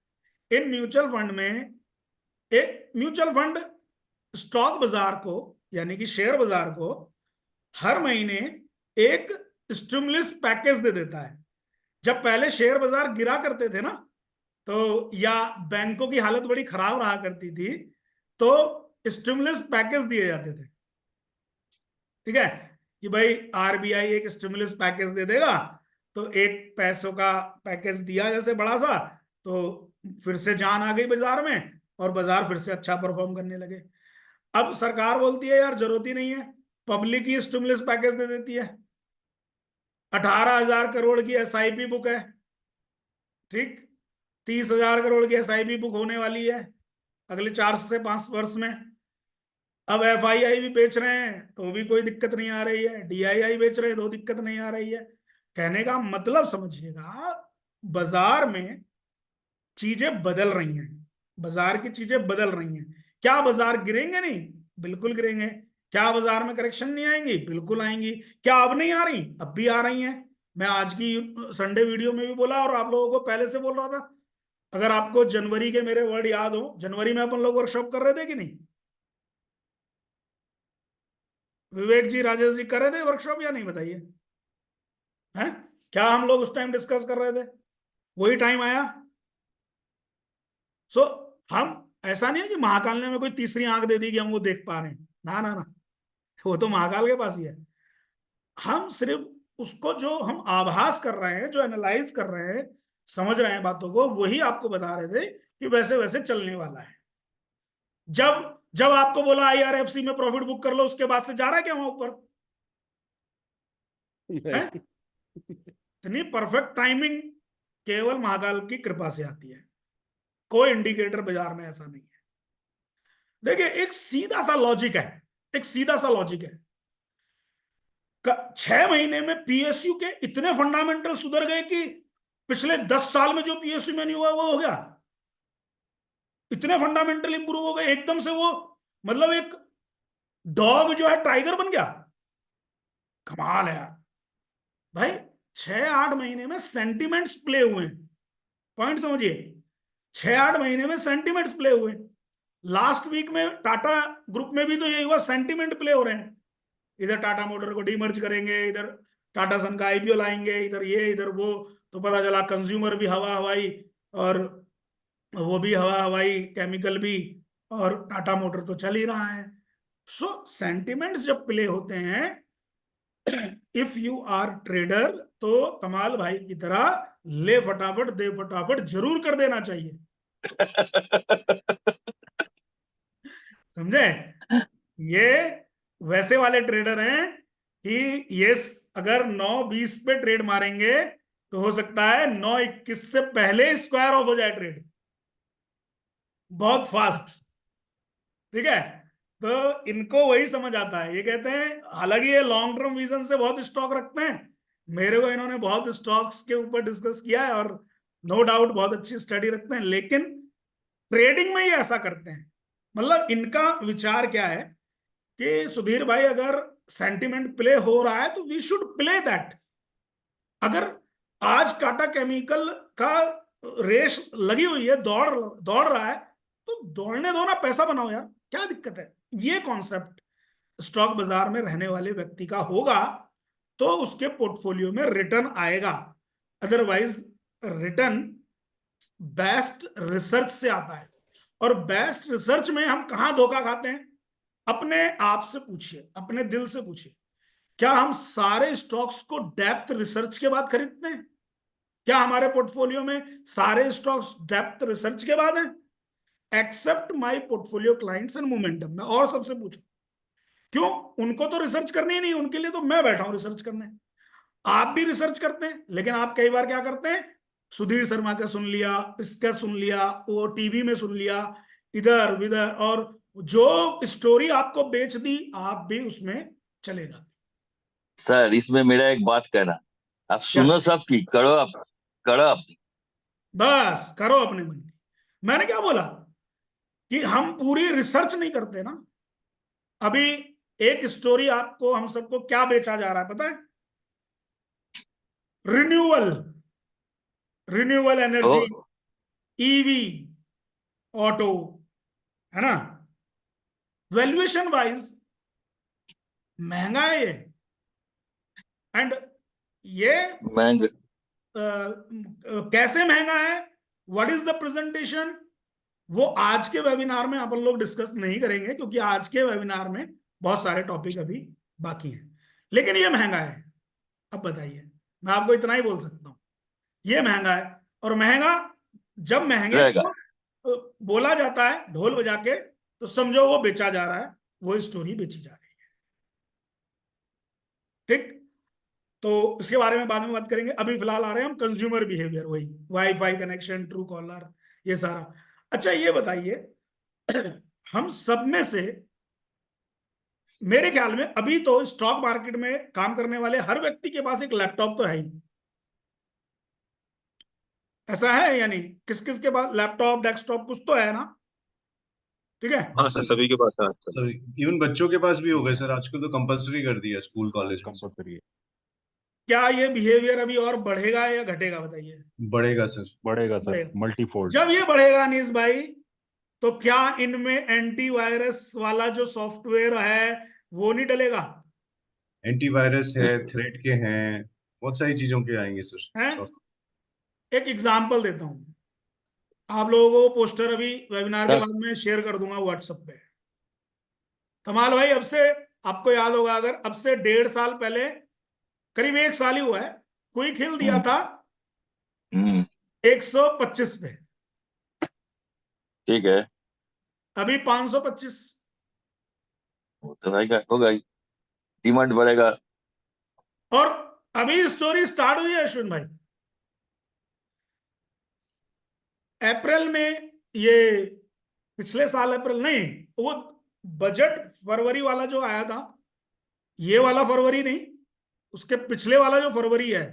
इन म्यूचुअल फंड में एक म्यूचुअल फंड स्टॉक बाजार को, यानी कि शेयर बाजार को हर महीने एक स्टिमुलस पैकेज दे देता है। जब पहले शेयर बाजार गिरा करते थे ना, तो या बैंकों की हालत बड़ी खराब रहा करती थी, तो स्टिमुलस पैकेज दिए जाते थे। ठीक है, कि भाई आरबीआई एक स्टिमुलस पैकेज दे देगा, तो एक पैसों का पैकेज दिया जैसे बड़ा सा, तो फिर से जान आ गई बाजार में और बाजार फिर से अच्छा परफॉर्म करने लगे। अब सरकार बोलती है यार जरूरत ही नहीं है, पब्लिक ही स्टिमुलस पैकेज दे देती है। 18,000 करोड़ की एसआईपी बुक है, ठीक, 30,000 करोड़ की एसआईपी बुक होने वाली है अगले 4 से 5 वर्ष में। अब एफआईआई भी बेच रहे हैं तो भी कोई दिक्कत नहीं आ रही है, डीआईआई बेच रहे हैं तो दिक्कत नहीं आ रही है। कहने का मतलब समझिएगा, बाजार में चीजें बदल रही हैं, बाजार की चीजें बदल रही हैं। क्या बाजार गिरेंगे? नहीं, बिल्कुल गिरेंगे। क्या बाजार में करेक्शन नहीं आएंगी? बिल्कुल आएंगी। क्या अब नहीं आ रही? अब भी आ रही हैं। मैं आज की संडे वीडियो में भी बोला और आप लोगों को पहले से बोल रहा था। अगर आपको जनवरी के मेरे वर्ड याद हो, जनवरी में अपन लोग वर्कशॉप कर रहे थे कि नहीं? विवेक जी, राजेश जी, कर रहे थे वर्कशॉप या नहीं, बताइए? हैं? क्या हम लोग उस टाइम डिस्कस कर रहे थे? वही टाइम आया। सो हम, ऐसा नहीं है कि महाकाल ने हमें कोई तीसरी आंख दे दी कि हम वो देख पा रहे हैं, ना ना ना, वो तो महाकाल के पास ही है। हम सिर्फ उसको जो हम आभास कर रहे हैं, जो एनालाइज कर रहे हैं, समझ रहे हैं बातों को, वही आपको बता रहे थे कि वैसे वैसे चलने वाला है। जब जब आपको बोला आईआरएफसी में प्रॉफिट बुक कर लो, उसके बाद से जा रहा है क्या वहां ऊपर? है? इतनी परफेक्ट टाइमिंग केवल महाकाल की कृपा से आती है, कोई इंडिकेटर बाजार में ऐसा नहीं है। देखिए, एक सीधा सा लॉजिक है, एक सीधा सा लॉजिक है। 6 महीने में पीएसयू के इतने फंडामेंटल सुधर गए कि पिछले 10 साल में जो पीएसयू में नहीं हुआ वो हो गया। इतने फंडामेंटल इंप्रूव हो गए एकदम से, वो मतलब एक डॉग जो है टाइगर बन गया। कमाल है यार भाई। 6-8 महीने में सेंटिमेंट्स प्ले हुए, पॉइंट समझिए, 6-8 महीने में सेंटिमेंट्स प्ले हुए। लास्ट वीक में टाटा ग्रुप में भी तो यही हुआ, सेंटिमेंट प्ले हो रहे हैं। इधर टाटा मोटर को डीमर्ज करेंगे, इधर टाटा सन का आईपीओ लाएंगे, इधर ये इधर वो, तो पता चला कंज्यूमर भी हवा हवाई, और वो भी हवा हवाई, केमिकल भी, और टाटा मोटर तो चल ही रहा है। सो सेंटिमेंट्स जब प्ले होते हैं, इफ यू आर ट्रेडर, तो कमाल भाई की तरह ले फटाफट दे फटाफट जरूर कर देना चाहिए। समझे? ये वैसे वाले ट्रेडर हैं कि ये अगर 9:20 पे ट्रेड मारेंगे तो हो सकता है 9:21 से पहले स्क्वायर ऑफ हो जाए ट्रेड, बहुत फास्ट। ठीक है, तो इनको वही समझ आता है। ये कहते हैं, हालांकि ये लॉन्ग टर्म विजन से बहुत स्टॉक रखते हैं, मेरे को इन्होंने बहुत स्टॉक्स के ऊपर डिस्कस किया है और नो डाउट बहुत अच्छी स्टडी रखते हैं, लेकिन ट्रेडिंग में ये ऐसा करते हैं। मतलब इनका विचार क्या है कि सुधीर भाई, अगर सेंटिमेंट प्ले हो रहा है तो वी शुड प्ले दैट। अगर आज टाटा केमिकल का रेस लगी हुई है, दौड़ दौड़ रहा है, तो दौड़ने दो ना, पैसा बनाओ यार, क्या दिक्कत है? ये कॉन्सेप्ट स्टॉक बाजार में रहने वाले व्यक्ति का होगा तो उसके पोर्टफोलियो में रिटर्न आएगा। अदरवाइज रिटर्न बेस्ट रिसर्च से आता है, और बेस्ट रिसर्च में हम कहां धोखा खाते हैं? अपने आप से पूछिए, अपने दिल से पूछिए, क्या हम सारे स्टॉक्स को डेप्थ रिसर्च के बाद खरीदते हैं? क्या हमारे पोर्टफोलियो में सारे स्टॉक्स डेप्थ रिसर्च के बाद हैं? Except my portfolio clients and momentum. मैं और सबसे पूछूं, क्यों? उनको तो रिसर्च करनी ही नहीं, उनके लिए तो मैं बैठा हूं रिसर्च करने। आप भी रिसर्च करते हैं, लेकिन आप कई बार क्या करते हैं, सुधीर शर्मा का सुन लिया, इसका सुन लिया, वो टीवी में सुन लिया, इधर उधर, और जो स्टोरी आपको बेच दी आप भी उसमें चले जाते। सर, इसमें मेरा एक बात कहना, आप क्या? सुनो सबकी, करो अपनी। बस करो अपने मन की। मैंने क्या बोला कि हम पूरी रिसर्च नहीं करते ना। अभी एक स्टोरी आपको, हम सबको क्या बेचा जा रहा है पता है? रिन्यूअल, रिन्यूअल ओ एनर्जी, ईवी, ऑटो, है ना? वैल्यूएशन वाइज महंगा है ये। एंड ये महंगे। कैसे महंगा है, व्हाट इज द प्रेजेंटेशन, वो आज के वेबिनार में अपन लोग डिस्कस नहीं करेंगे, क्योंकि आज के वेबिनार में बहुत सारे टॉपिक अभी बाकी हैं। लेकिन ये महंगा है। अब बताइए, मैं आपको इतना ही बोल सकता हूं, ये महंगा है। और महंगा जब महंगे रहेगा। को बोला जाता है ढोल बजा के, तो समझो वो बेचा जा रहा है, वो स्टोरी बेची जा रही है। ठीक, तो इसके बारे में बाद में बात करेंगे। अभी फिलहाल आ रहे हैं हम कंज्यूमर बिहेवियर, वही वाईफाई कनेक्शन, ट्रू कॉलर, ये सारा। अच्छा ये बताइए, हम सब में से, मेरे ख्याल में अभी तो स्टॉक मार्केट में काम करने वाले हर व्यक्ति के पास एक लैपटॉप तो है ही। ऐसा है या नहीं? किस किस के पास लैपटॉप, डेस्कटॉप कुछ तो है ना? ठीक है। हाँ सर, सभी के पास है आजकल। सर इवन बच्चों के पास भी हो गए सर, आजकल तो कंपलसरी कर दिया स्कूल कॉलेज में। कंपलसरी है। क्या ये बिहेवियर अभी और बढ़ेगा या घटेगा, बताइए? बढ़ेगा सर। बढ़ेगा सर, बढ़ेगा। मल्टीफोल्ड। जब ये बढ़ेगा अनीस भाई, तो क्या इनमें एंटीवायरस वाला जो सॉफ्टवेयर है वो नहीं डलेगा? एंटीवायरस है, थ्रेड के हैं, बहुत सारी चीजों के आएंगे सर। हैं? एक एग्जांपल देता हूं आप लोगों को, पोस्टर अभी वेबिनार के तब बाद में शेयर कर दूंगा व्हाट्सएप पे। कमाल भाई, अब से, आपको याद होगा अगर अब से 1.5 साल पहले, करीब 1 साल ही हुआ है, क्विक हिल दिया था हम्म, 125 पे, ठीक है। अभी 525। वो तो होगा ही, डिमांड बढ़ेगा। और अभी स्टोरी स्टार्ट हुई है अश्विन भाई। अप्रैल में, ये पिछले साल अप्रैल नहीं, वो बजट फरवरी वाला जो आया था, ये वाला फरवरी नहीं, उसके पिछले वाला जो फरवरी है,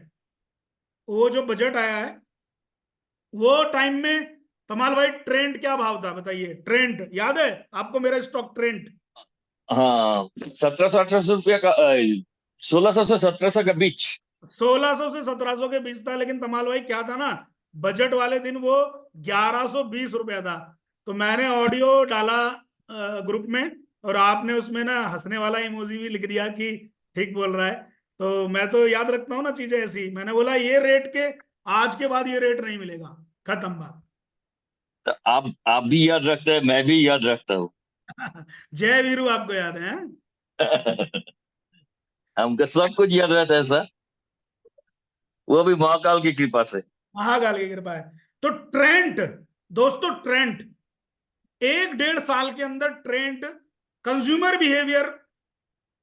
वो जो बजट आया है, वो टाइम में कमाल भाई ट्रेंड क्या भाव था बताइए? ट्रेंड याद है आपको? मेरा स्टॉक ट्रेंड हाँ, 1700 से 1800 रुपया का, 1600 से 1700 के बीच। 1600 से 1700 के बीच था। लेकिन कमाल भाई क्या था ना, बजट वाले दिन वो 1120 रुपया था। तो मैंने ऑडियो डाला ग्रुप में, और आपने उसमें ना हंसने वाला इमोजी भी लिख दिया कि ठीक बोल रहा है। तो मैं तो याद रखता हूँ ना चीजें ऐसी। मैंने बोला ये रेट के, आज के बाद ये रेट नहीं मिलेगा, खत्म बात। तो आप भी याद रखते हैं, मैं भी याद रखता हूँ। जय वीरू आपको याद है? हमको सब कुछ याद रहता है सर, वो भी महाकाल की कृपा से। महाकाल की कृपा है। तो ट्रेंड, दोस्तों ट्रेंड, 1-1.5 साल के अंदर ट्रेंड, कंज्यूमर बिहेवियर,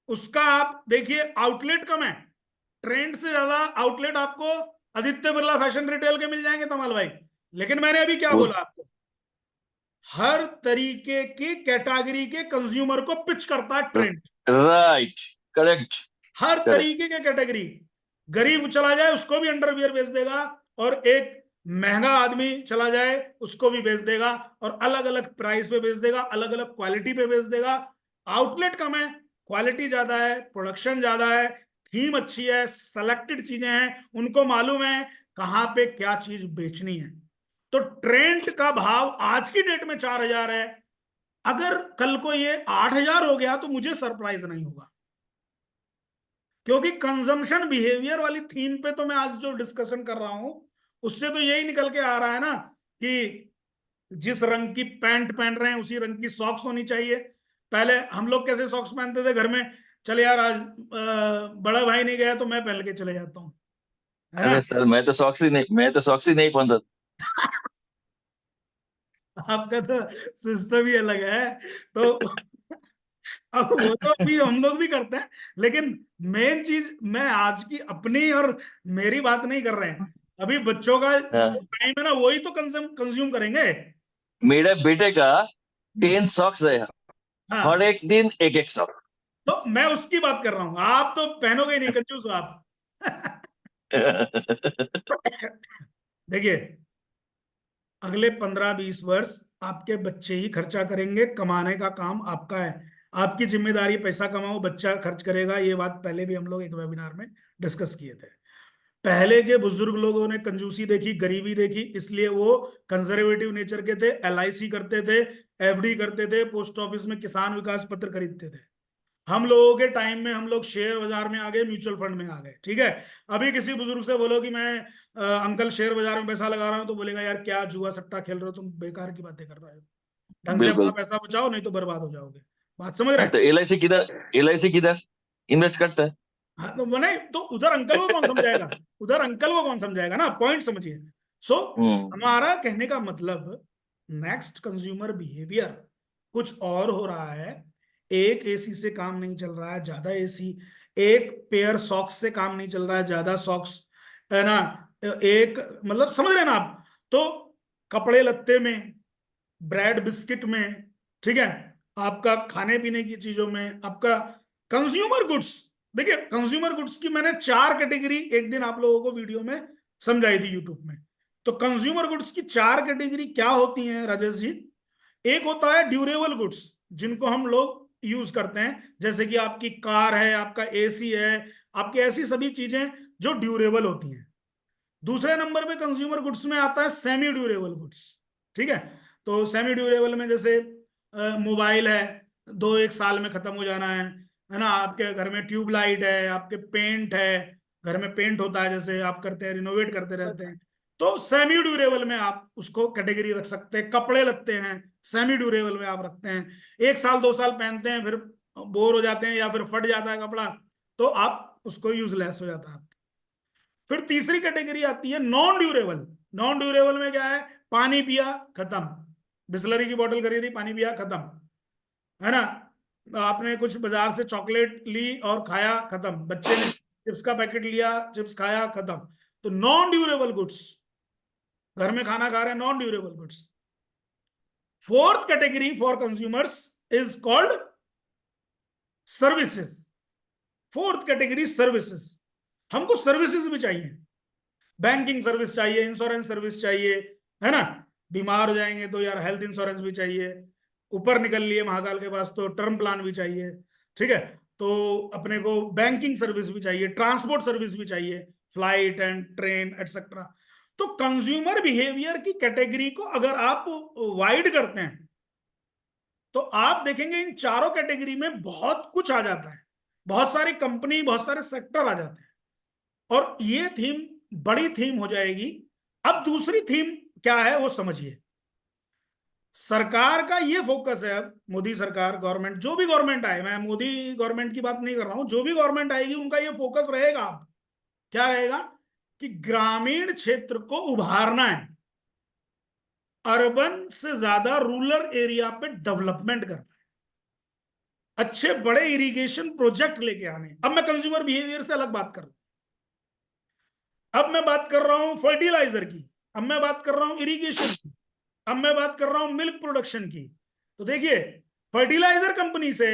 उसका आप देखिए, आउटलेट कम है, ट्रेंड से ज्यादा आउटलेट आपको आदित्य बिरला फैशन रिटेल के मिल जाएंगे तमाल भाई। लेकिन मैंने अभी क्या वो बोला आपको, हर तरीके की कैटेगरी के कंज्यूमर को पिच करता है ट्रेंड। राइट, करेक्ट, हर करेक्ट। तरीके के कैटेगरी, गरीब चला जाए उसको भी अंडरवियर बेच देगा, और एक महंगा आदमी चला जाए उसको भी बेच देगा, और अलग अलग प्राइस पे बेच देगा, अलग अलग क्वालिटी पे बेच देगा। आउटलेट कम है, क्वालिटी ज्यादा है, प्रोडक्शन ज्यादा है, थीम अच्छी है, सेलेक्टेड चीजें हैं, उनको मालूम है कहाँ पे क्या चीज बेचनी है। तो ट्रेंड का भाव आज की डेट में 4000 है। अगर कल को ये 8000 हो गया तो मुझे सरप्राइज नहीं होगा, क्योंकि कंजम्पशन बिहेवियर वाली थीम पे तो मैं आज जो डिस्कशन कर रहा हूं, उससे तो यही निकल के आ रहा है ना कि जिस रंग की पैंट पहन रहे हैं उसी रंग की सॉक्स होनी चाहिए। पहले हम लोग कैसे सॉक्स पहनते थे घर में? चल यार आज बड़ा भाई नहीं गया तो मैं पहन के चले जाता हूँ, है ना? अरे सर, मैं तो सॉक्सी नहीं पहनता। आपका तो सिस्टम ही अलग है। तो अब वो तो अभी हम लोग भी करते हैं, लेकिन मेन चीज, मैं आज की अपनी और मेरी बात नहीं कर रहे हैं। अभी बच्चों का हाँ, टाइम है ना, वही तो कंज्यूम करेंगे। मेरे बेटे का 10 सॉक्स है, हर हाँ, एक दिन एक एक सॉक्स। तो मैं उसकी बात कर रहा हूँ, आप तो पहनोगे ही नहीं, कंजूस हो आप। देखिए, अगले 15-20 वर्ष आपके बच्चे ही खर्चा करेंगे, कमाने का काम आपका है, आपकी जिम्मेदारी पैसा कमाओ, बच्चा खर्च करेगा। ये बात पहले भी हम लोग एक वेबिनार में डिस्कस किए थे। पहले के बुजुर्ग लोगों ने कंजूसी देखी, गरीबी देखी, इसलिए वो कंजर्वेटिव नेचर के थे, LIC करते थे, FD करते थे, पोस्ट ऑफिस में किसान विकास पत्र खरीदते थे। हम लोगों के टाइम में हम लोग शेयर बाजार में आ गए, म्यूचुअल फंड में आ गए, ठीक है। अभी किसी बुजुर्ग से बोलो कि मैं अंकल शेयर बाजार में पैसा लगा रहा हूं, तो बोलेगा यार क्या जुआ सट्टा खेल रहे हो तुम, बेकार की बातें कर रहे हो, ढंग से अपना बिल्कुल। पैसा बचाओ नहीं तो बर्बाद हो जाओगे। बात समझ रहे हाँ, हैं? तो LIC किधर इन्वेस्ट करता है? हाँ, तो मैंने तो उधर अंकल को कौन समझाएगा, उधर अंकल को कौन समझाएगा ना, पॉइंट समझिए। सो हमारा कहने का मतलब, नेक्स्ट कंज्यूमर बिहेवियर कुछ और हो रहा है। एक AC से काम नहीं चल रहा है, ज्यादा AC, एक पेयर सॉक्स से काम नहीं चल रहा है, ज्यादा सॉक्स, है ना, एक, मतलब समझ रहे हैं ना आप। तो कपड़े लत्ते में, ब्रेड बिस्किट में, ठीक है, आपका खाने पीने की चीजों में, आपका कंज्यूमर गुड्स। देखिए कंज्यूमर गुड्स की मैंने 4 कैटेगरी एक दिन आप लोगों को वीडियो में समझाई थी यूट्यूब में। तो कंज्यूमर गुड्स की 4 कैटेगरी क्या होती हैं राजेश जी? एक होता है ड्यूरेबल गुड्स, जिनको हम लोग यूज करते हैं, जैसे कि आपकी कार है, आपका AC है, आपकी ऐसी सभी चीजें जो ड्यूरेबल होती हैं। दूसरे नंबर पे कंज्यूमर गुड्स में आता है सेमी ड्यूरेबल गुड्स, ठीक है। तो सेमी ड्यूरेबल में जैसे मोबाइल है, 2-1 साल में खत्म हो जाना है ना। आपके घर में ट्यूबलाइट है, आपके पेंट है, घर में पेंट होता है, जैसे आप करते हैं, रिनोवेट करते रहते हैं, तो सेमी ड्यूरेबल में आप उसको कैटेगरी रख सकते हैं। कपड़े लगते हैं, सेमी ड्यूरेबल में आप रखते हैं, 1 साल 2 साल पहनते हैं, फिर बोर हो जाते हैं या फिर फट जाता है कपड़ा, तो आप उसको यूजलेस हो जाता है। फिर तीसरी कैटेगरी आती है नॉन ड्यूरेबल। नॉन ड्यूरेबल में क्या है? पानी पिया खत्म, बिस्लरी की बोतल खरीदी, पानी पिया खत्म, है ना। आपने कुछ बाजार से चॉकलेट ली और खाया, खत्म। बच्चे ने चिप्स का पैकेट लिया, चिप्स खाया, खत्म। तो नॉन ड्यूरेबल गुड्स, घर में खाना खा रहे हैं, non durable goods. Fourth category for consumers is called services. Fourth category services. हमको सर्विसेज भी चाहिए, बैंकिंग सर्विस चाहिए, इंश्योरेंस सर्विस चाहिए, है ना। बीमार हो जाएंगे तो यार हेल्थ इंश्योरेंस भी चाहिए, ऊपर निकल लिए महाकाल के पास तो टर्म प्लान भी चाहिए, ठीक है। तो अपने को बैंकिंग सर्विस भी चाहिए, ट्रांसपोर्ट सर्विस भी चाहिए, फ्लाइट एंड ट्रेन एटसेट्रा। तो कंज्यूमर बिहेवियर की कैटेगरी को अगर आप वाइड करते हैं तो आप देखेंगे इन चारों कैटेगरी में बहुत कुछ आ जाता है, बहुत सारी कंपनी, बहुत सारे सेक्टर आ जाते हैं, और ये थीम बड़ी थीम हो जाएगी। अब दूसरी थीम क्या है वो समझिए। सरकार का ये फोकस है, अब मोदी सरकार, गवर्नमेंट, जो भी गवर्नमेंट आए, मैं मोदी गवर्नमेंट की बात नहीं कर रहा हूं, जो भी गवर्नमेंट आएगी उनका ये फोकस रहेगा। अब क्या रहेगा कि ग्रामीण क्षेत्र को उभारना है, अर्बन से ज्यादा रूरल एरिया पे डेवलपमेंट करना है, अच्छे बड़े इरिगेशन प्रोजेक्ट लेके आने। अब मैं कंज्यूमर बिहेवियर से अलग बात कर रहा हूं, अब मैं बात कर रहा हूं फर्टिलाइजर की, अब मैं बात कर रहा हूं इरिगेशन की, अब मैं बात कर रहा हूं मिल्क प्रोडक्शन की। तो देखिए फर्टिलाइजर कंपनी से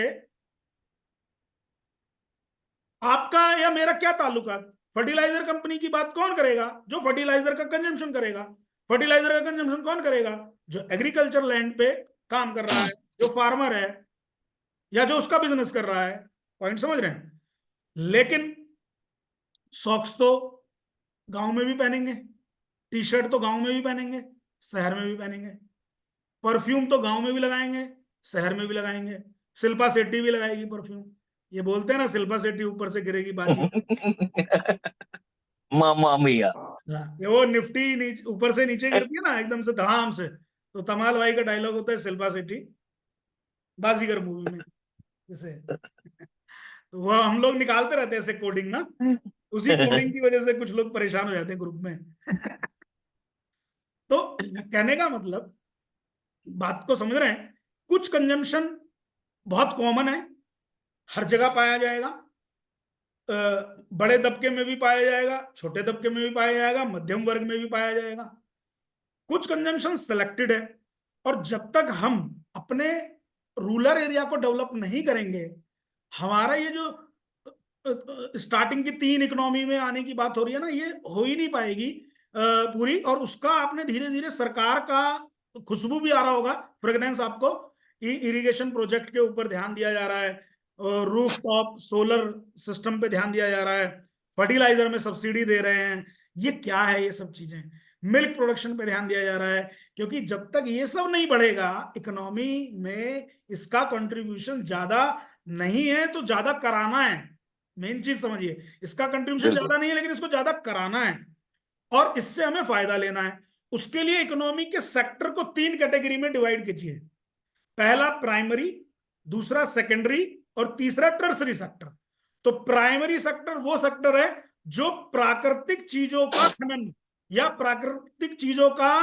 आपका या मेरा क्या ताल्लुकात? फर्टिलाइजर कंपनी की बात कौन करेगा? जो फर्टिलाइजर का कंजम्पशन करेगा। फर्टिलाइजर का कंजम्पशन कौन करेगा? जो एग्रीकल्चर लैंड पे काम कर रहा है, जो फार्मर है, या जो उसका बिजनेस कर रहा है। पॉइंट समझ रहे हैं? लेकिन सॉक्स तो गांव में भी पहनेंगे, टी शर्ट तो गांव में भी पहनेंगे, शहर में भी पहनेंगे, परफ्यूम तो गांव में भी लगाएंगे, शहर में भी लगाएंगे। शिल्पा शेट्टी भी लगाएगी परफ्यूम। ये बोलते हैं ना, शिल्पा शेट्टी ऊपर से गिरेगी बाजी। मामा मिया। ये वो निफ्टी ऊपर से नीचे गिरती है ना एकदम से धड़ाम से, तो तमाल भाई का डायलॉग होता है शिल्पा शेट्टी बाजीगर मूवी में, जैसे। तो वो हम लोग निकालते रहते हैं ऐसे कोडिंग ना, उसी कोडिंग की वजह से कुछ लोग परेशान हो जाते हैं ग्रुप में। तो कहने का मतलब, बात को समझ रहे हैं, कुछ कंजम्पशन बहुत कॉमन है, हर जगह पाया जाएगा, बड़े तबके में भी पाया जाएगा, छोटे तबके में भी पाया जाएगा, मध्यम वर्ग में भी पाया जाएगा। कुछ कंजम्पशन सिलेक्टेड है, और जब तक हम अपने रूरल एरिया को डेवलप नहीं करेंगे, हमारा ये जो स्टार्टिंग की 3 इकोनॉमी में आने की बात हो रही है ना, ये हो ही नहीं पाएगी। पूरी, और उसका आपने धीरे धीरे सरकार का खुशबू भी आ रहा होगा, फ्रेगनेंस आपको, इरिगेशन प्रोजेक्ट के ऊपर ध्यान दिया जा रहा है, रूफ टॉप सोलर सिस्टम पे ध्यान दिया जा रहा है, फर्टिलाइजर में सब्सिडी दे रहे हैं। ये क्या है, ये सब चीजें, मिल्क प्रोडक्शन पे ध्यान दिया जा रहा है, क्योंकि जब तक ये सब नहीं बढ़ेगा इकोनॉमी में, इसका कंट्रीब्यूशन ज्यादा नहीं है तो ज्यादा कराना है। मेन चीज समझिए, इसका कंट्रीब्यूशन बिल्कुल। ज्यादा नहीं है लेकिन इसको ज्यादा कराना है, और इससे हमें फायदा लेना है। उसके लिए इकोनॉमी के सेक्टर को 3 कैटेगरी में डिवाइड कीजिए। पहला प्राइमरी, दूसरा सेकेंडरी, और तीसरा टर्सरी सेक्टर। तो प्राइमरी सेक्टर वो सेक्टर है जो प्राकृतिक चीजों का खनन या प्राकृतिक चीजों का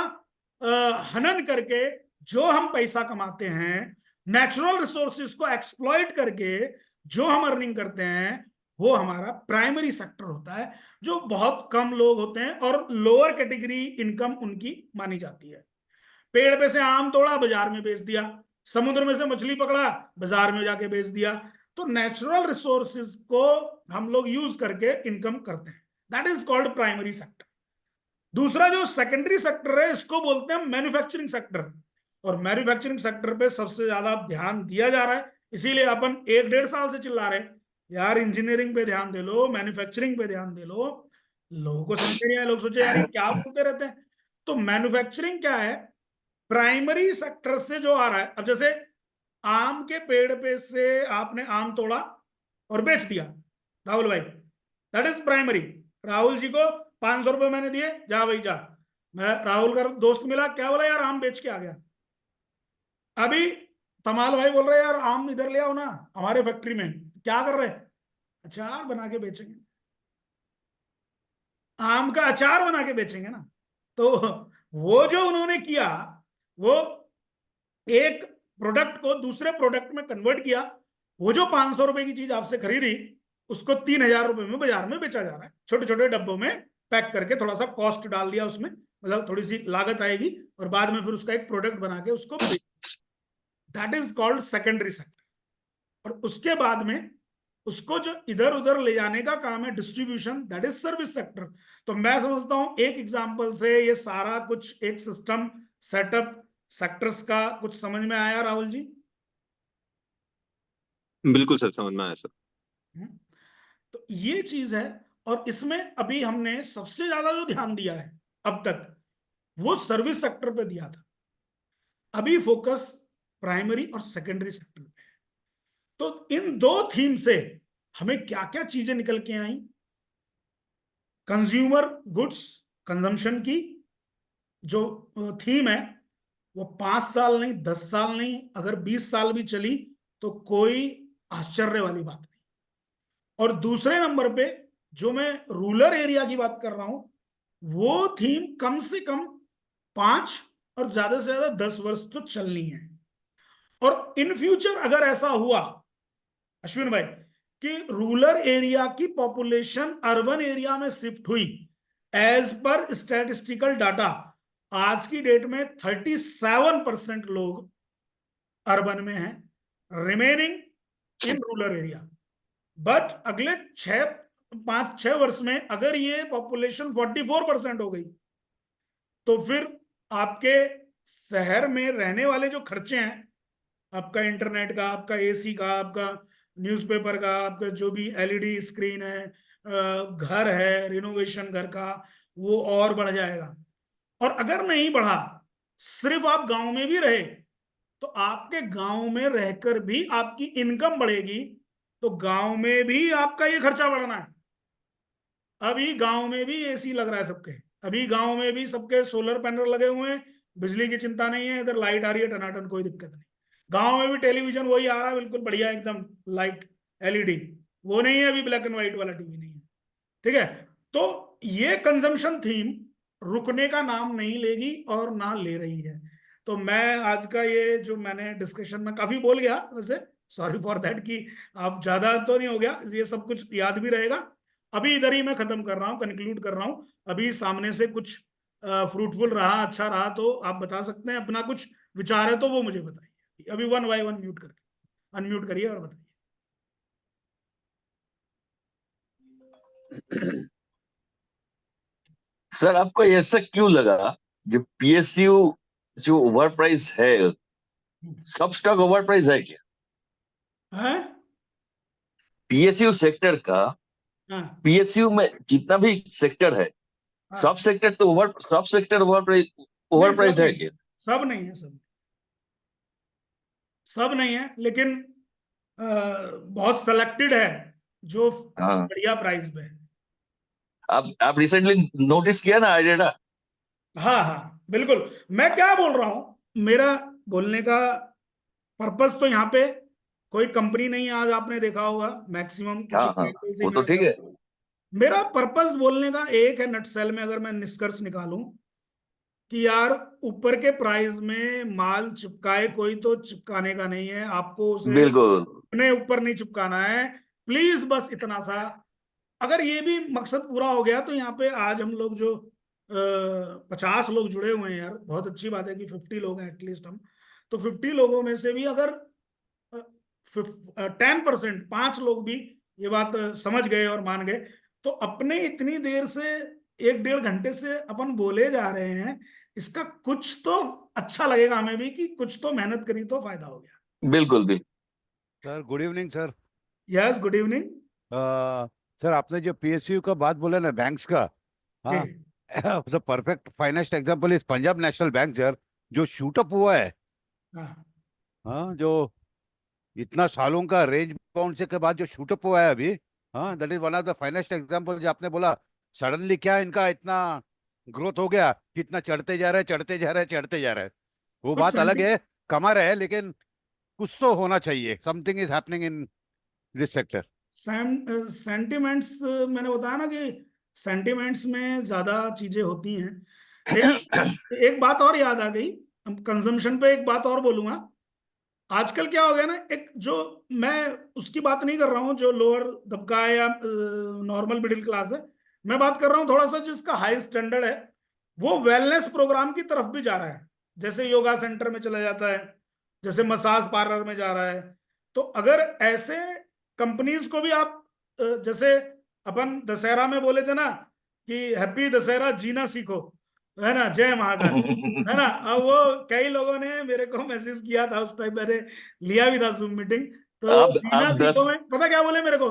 हनन करके जो हम पैसा कमाते हैं, नेचुरल रिसोर्सेज को एक्सप्लॉइट करके जो हम अर्निंग करते हैं, वो हमारा प्राइमरी सेक्टर होता है, जो बहुत कम लोग होते हैं और लोअर कैटेगरी इनकम उनकी मानी जाती है। पेड़ पे से आम तोड़ा, बाजार में बेच दिया, समुद्र में से मछली पकड़ा, बाजार में जाके बेच दिया। तो नेचुरल रिसोर्सेज को हम लोग यूज करके इनकम करते हैं, that is called primary sector. दूसरा जो सेकेंडरी सेक्टर है, इसको बोलते हैं मैन्युफैक्चरिंग सेक्टर, और मैन्युफैक्चरिंग सेक्टर पे सबसे ज्यादा ध्यान दिया जा रहा है। इसीलिए अपन 1-1.5 साल से चिल्ला रहे हैं, यार इंजीनियरिंग पे ध्यान दे लो, मैन्युफैक्चरिंग पे ध्यान दे लो। लोगों को समझ नहीं आया, लोग सोचे यार ये क्या बोलते रहते हैं। तो मैन्युफैक्चरिंग क्या है, प्राइमरी सेक्टर से जो आ रहा है। अब जैसे आम के पेड़ पे से आपने आम तोड़ा और बेच दिया, राहुल भाई, that is primary. Rahul ji को 500 रुपए मैंने दिए, जा भाई जा। मैं राहुल का दोस्त मिला, क्या बोला, यार आम बेच के आ गया। अभी तमाल भाई बोल रहे यार आम इधर ले आओ ना हमारे फैक्ट्री में। क्या कर रहे हैं, अचार बना के बेचेंगे, आम का अचार बना के बेचेंगे ना। तो वो जो उन्होंने किया, वो एक प्रोडक्ट को दूसरे प्रोडक्ट में कन्वर्ट किया। वो जो 500 रुपए की चीज आपसे खरीदी, उसको 3000 रुपए में बाजार में बेचा जा रहा है, छोटे छोटे डब्बों में पैक करके, थोड़ा सा कॉस्ट डाल दिया उसमें, मतलब थोड़ी सी लागत आएगी, और बाद में फिर उसका एक प्रोडक्ट बना के उसको, that is called secondary sector. और उसके बाद में उसको जो इधर उधर ले जाने का काम है, distribution, that is service sector. तो मैं समझता हूं एक एग्जांपल से ये सारा कुछ एक सिस्टम सेटअप सेक्टर्स का कुछ समझ में आया, राहुल जी? बिल्कुल सर, समझ में आया सर। तो ये चीज है, और इसमें अभी हमने सबसे ज्यादा जो ध्यान दिया है अब तक, वो सर्विस सेक्टर पे दिया था। अभी फोकस प्राइमरी और सेकेंडरी सेक्टर पे है। तो इन 2 थीम से हमें क्या क्या चीजें निकल के आई? कंज्यूमर गुड्स कंजम्पशन की जो थीम है, वो 5 साल नहीं, 10 साल नहीं, अगर 20 साल भी चली तो कोई आश्चर्य वाली बात नहीं। और दूसरे नंबर पे जो मैं रूरल एरिया की बात कर रहा हूं, वो थीम कम से कम 5 और ज्यादा से ज्यादा 10 वर्ष तो चलनी है। और इन फ्यूचर अगर ऐसा हुआ अश्विन भाई कि रूरल एरिया की पॉपुलेशन अर्बन एरिया में शिफ्ट हुई, एज पर स्टैटिस्टिकल डाटा आज की डेट में 37% लोग अर्बन में हैं, remaining in rural area. But अगले 5-6 वर्ष में अगर ये पॉपुलेशन 44% हो गई, तो फिर आपके शहर में रहने वाले जो खर्चे हैं, आपका इंटरनेट का, आपका एसी का, आपका न्यूज़पेपर का, आपका जो भी एलईडी स्क्रीन है, घर है, रिनोवेशन घर का, वो और बढ़ जाएगा। और अगर नहीं बढ़ा, सिर्फ आप गांव में भी रहे, तो आपके गांव में रहकर भी आपकी इनकम बढ़ेगी, तो गांव में भी आपका ये खर्चा बढ़ना है। अभी गांव में भी एसी लग रहा है सबके, अभी गांव में भी सबके सोलर पैनल लगे हुए हैं, बिजली की चिंता नहीं है, इधर लाइट आ रही है टनाटन, कोई दिक्कत नहीं। गांव में भी टेलीविजन वही आ रहा है, बिल्कुल बढ़िया एकदम लाइट एलईडी, वो नहीं है अभी ब्लैक एंड व्हाइट वाला टीवी नहीं है। ठीक है, तो ये कंजम्पशन थीम रुकने का नाम नहीं लेगी और ना ले रही है। तो मैं आज का ये जो मैंने डिस्कशन में काफी बोल गया वैसे, सॉरी फॉर दैट, कि आप ज्यादा तो नहीं हो गया, ये सब कुछ याद भी रहेगा। अभी इधर ही मैं खत्म कर रहा हूँ, कंक्लूड कर रहा हूँ। अभी सामने से कुछ फ्रूटफुल रहा, अच्छा रहा तो आप बता सकते हैं, अपना कुछ विचार है तो वो मुझे बताइए। अभी 1 बाय 1 म्यूट करके अनम्यूट करिए और बताइए। सर आपको ऐसा क्यों लगा जो पीएसयू जो ओवर प्राइस है, सब स्टॉक ओवर प्राइस है क्या? है? पीएसयू सेक्टर का, हाँ पीएसयू में जितना भी सेक्टर है, हाँ। सब सेक्टर नहीं, ओवर सब प्राइस है नहीं, क्या? सब नहीं है, सब नहीं है, लेकिन बहुत सेलेक्टेड है जो हाँ, बढ़िया प्राइस पे है। आप रिसेंटली नोटिस किया ना आइडिया? हाँ हाँ बिल्कुल। मैं क्या बोल रहा हूं, मेरा बोलने का पर्पस तो यहाँ पे कोई कंपनी नहीं है, आज आपने देखा होगा मैक्सिमम कुछ हाँ हाँ, एग्जाम्पल से ही वो तो मैंने ठीक है। cover किया। मेरा पर्पस बोलने का एक है नटसेल में, अगर मैं निष्कर्ष निकालूं कि यार ऊपर के प्राइस में माल चिपकाए कोई तो चिपकाने का नहीं है, आपको उसे बिल्कुल अपने ऊपर नहीं चिपकाना है। प्लीज बस इतना सा, अगर ये भी मकसद पूरा हो गया तो यहाँ पे आज हम लोग जो 50 लोग जुड़े हुए हैं यार, बहुत अच्छी बात है कि 50 लोग हैं एटलीस्ट हम। तो 50 लोगों में से भी अगर 10%, 5 लोग भी ये बात समझ गए और मान गए, तो अपने इतनी देर से 1-1.5 घंटे से अपन बोले जा रहे हैं, इसका कुछ तो अच्छा लगेगा हमें भी कि कुछ तो मेहनत करी तो फायदा हो गया। बिल्कुल बिल्कुल। Sir good evening sir. Yes, good evening sir आपने जो पीएसयू का बात बोला ना बैंक्स का, जी। हाँ the perfect finest example is Punjab national bank sir, जो शूटअप हुआ है। हाँ हाँ, जो इतना सालों का रेंज बाउंड से के बाद जो शूटअप हुआ है अभी, हाँ that is one of the finest example. जो आपने बोला सडनली क्या इनका इतना ग्रोथ हो गया कि इतना चढ़ते जा रहे हैं, चढ़ते जा रहे हैं, चढ़ते जा रहे हैं, वो कुछ बात अलग है। कमा रहे हैं लेकिन कुछ तो होना चाहिए, something is happening in this sector. Sentiments, मैंने बताया ना कि सेंटिमेंट्स में ज्यादा चीजें होती हैं। एक बात और याद आ गई, कंजम्पशन पे एक बात और बोलूंगा। आजकल क्या हो गया ना, एक जो, मैं उसकी बात नहीं कर रहा हूँ जो लोअर दबका है या नॉर्मल मिडिल क्लास है, मैं बात कर रहा हूँ थोड़ा सा जिसका हाई स्टैंडर्ड है, वो वेलनेस प्रोग्राम की तरफ भी जा रहा है। जैसे योगा सेंटर में चला जाता है, जैसे मसाज पार्लर में जा रहा है। तो अगर ऐसे कंपनीज को भी आप जैसे अपन दशहरा में बोले थे ना कि हैप्पी दशहरा जीना सीखो, है ना, जय महाकाल, है ना। अब वो कई लोगों ने मेरे को मैसेज किया था, उस टाइम मैंने लिया भी था जूम मीटिंग। तो जीना आप सीखो 10 में पता क्या बोले मेरे को,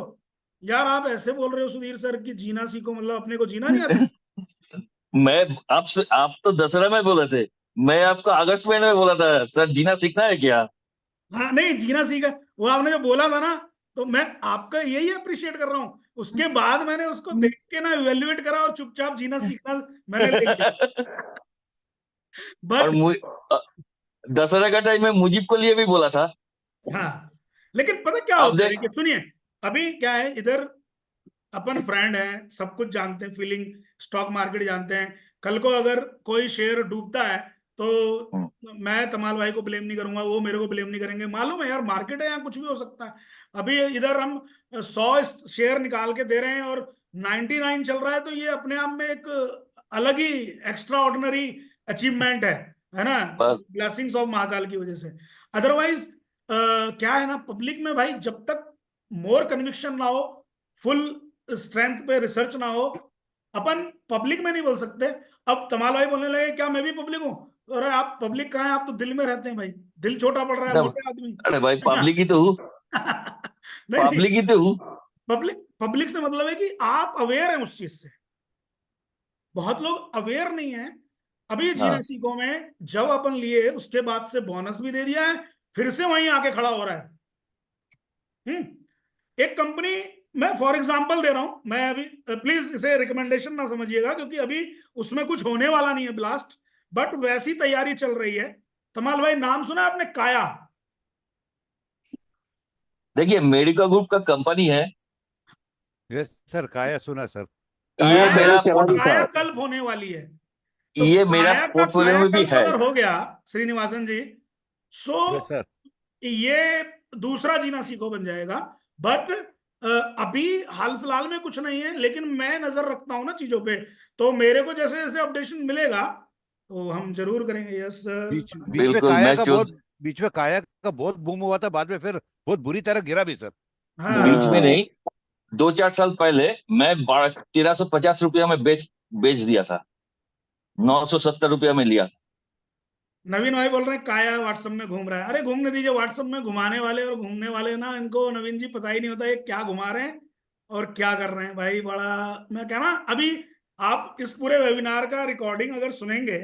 यार आप ऐसे बोल रहे हो सुधीर सर कि जीना सीखो, मतलब अपने को जीना नहीं आता। मैं आपसे, आप तो दसरा में बोले थे, मैं आपको अगस्त महीने में बोला था सर जीना सीखना है क्या? हाँ नहीं, जीना सीखा, वो आपने जो बोला था ना, तो मैं आपका यही अप्रिशिएट कर रहा हूँ। उसके बाद मैंने उसको देख के ना इवेल्युएट करा और चुपचाप जीना सीखना मैंने ले लिया। और बट दशहरा का टाइम में मुजीब को लिए भी बोला था। हाँ, लेकिन पता क्या अब होता है, देख, देखिए सुनिए, अभी क्या है, इधर अपन फ्रेंड हैं, सब कुछ जानते हैं, फीलिंग, स्टॉक मार्केट जानते हैं। कल को अगर कोई शेयर डूबता है तो मैं तमाल भाई को ब्लेम नहीं करूंगा, वो मेरे को ब्लेम नहीं करेंगे। मालूम है यार, मार्केट है, यहाँ कुछ भी हो सकता है। अभी इधर हम 100 शेयर निकाल के दे रहे हैं और 99 चल रहा है, तो ये अपने आप में एक अलग ही एक्स्ट्रा ऑर्डिनरी अचीवमेंट है ना, बस ब्लेसिंग्स ऑफ महाकाल की वजह से। अदरवाइज क्या है ना, पब्लिक में भाई जब तक मोर कन्विक्शन ना हो, फुल स्ट्रेंथ पे रिसर्च ना हो, अपन पब्लिक में नहीं बोल सकते। अब तमाल भाई बोलने लगे क्या मैं भी पब्लिक हूँ? अरे आप पब्लिक कहाँ है, आप तो दिल में रहते हैं भाई, दिल छोटा पड़ रहा है, मोटे आदमी। अरे भाई पब्लिक ही तो हूँ, नहीं नहीं, पब्लिक ही तो हूँ। पब्लिक पब्लिक से मतलब है कि आप अवेयर हैं उस चीज से। बहुत लोग अवेयर नहीं है। अभी जीना हाँ सीखो में जब अपन लिए, उसके बाद से बोनस भी दे दिया है, फिर से वहीं आके खड़ा हो रहा है। एक कंपनी, मैं फॉर एग्जांपल दे रहा हूं, मैं अभी, प्लीज इसे रिकमेंडेशन ना समझिएगा क्योंकि अभी उसमें कुछ होने वाला नहीं है ब्लास्ट, बट वैसी तैयारी चल रही है। तमाल भाई नाम सुना आपने, काया? देखिए, मेडिका ग्रुप का कंपनी है। यस सर, काया सुना सर। ये काया, मेरा काया कल्प होने वाली है। तो ये मेरा काया का पोर्टफोलियो में भी कायाकल्प है। अगर हो गया श्रीनिवासन जी, सो यस सर। ये दूसरा जीना सीखो बन जाएगा। बट अभी हाल फिलहाल में कुछ नहीं है, लेकिन मैं नजर रखता हूं ना चीजों पे, तो मेरे को जैसे जैसे अपडेशन मिलेगा तो हम जरूर करेंगे। यस बीच में बिल्कुल, काया मैं का चौथ बहुत बीच में काया का बहुत बूम हुआ था, बाद में फिर बहुत बुरी तरह गिरा भी सर। बीच में हाँ नहीं, 2-4 साल पहले मैं 1350 रुपया में बेच बेच दिया था। ₹970 में लिया। नवीन भाई बोल रहे हैं काया व्हाट्सएप में घूम रहा है। अरे घूमने दीजिए, व्हाट्सएप में घुमाने वाले और घूमने वाले ना, इनको नवीन जी पता ही नहीं होता ये क्या घुमा रहे हैं और क्या कर रहे हैं भाई। बड़ा मैं कह रहा अभी आप इस पूरे वेबिनार का रिकॉर्डिंग अगर सुनेंगे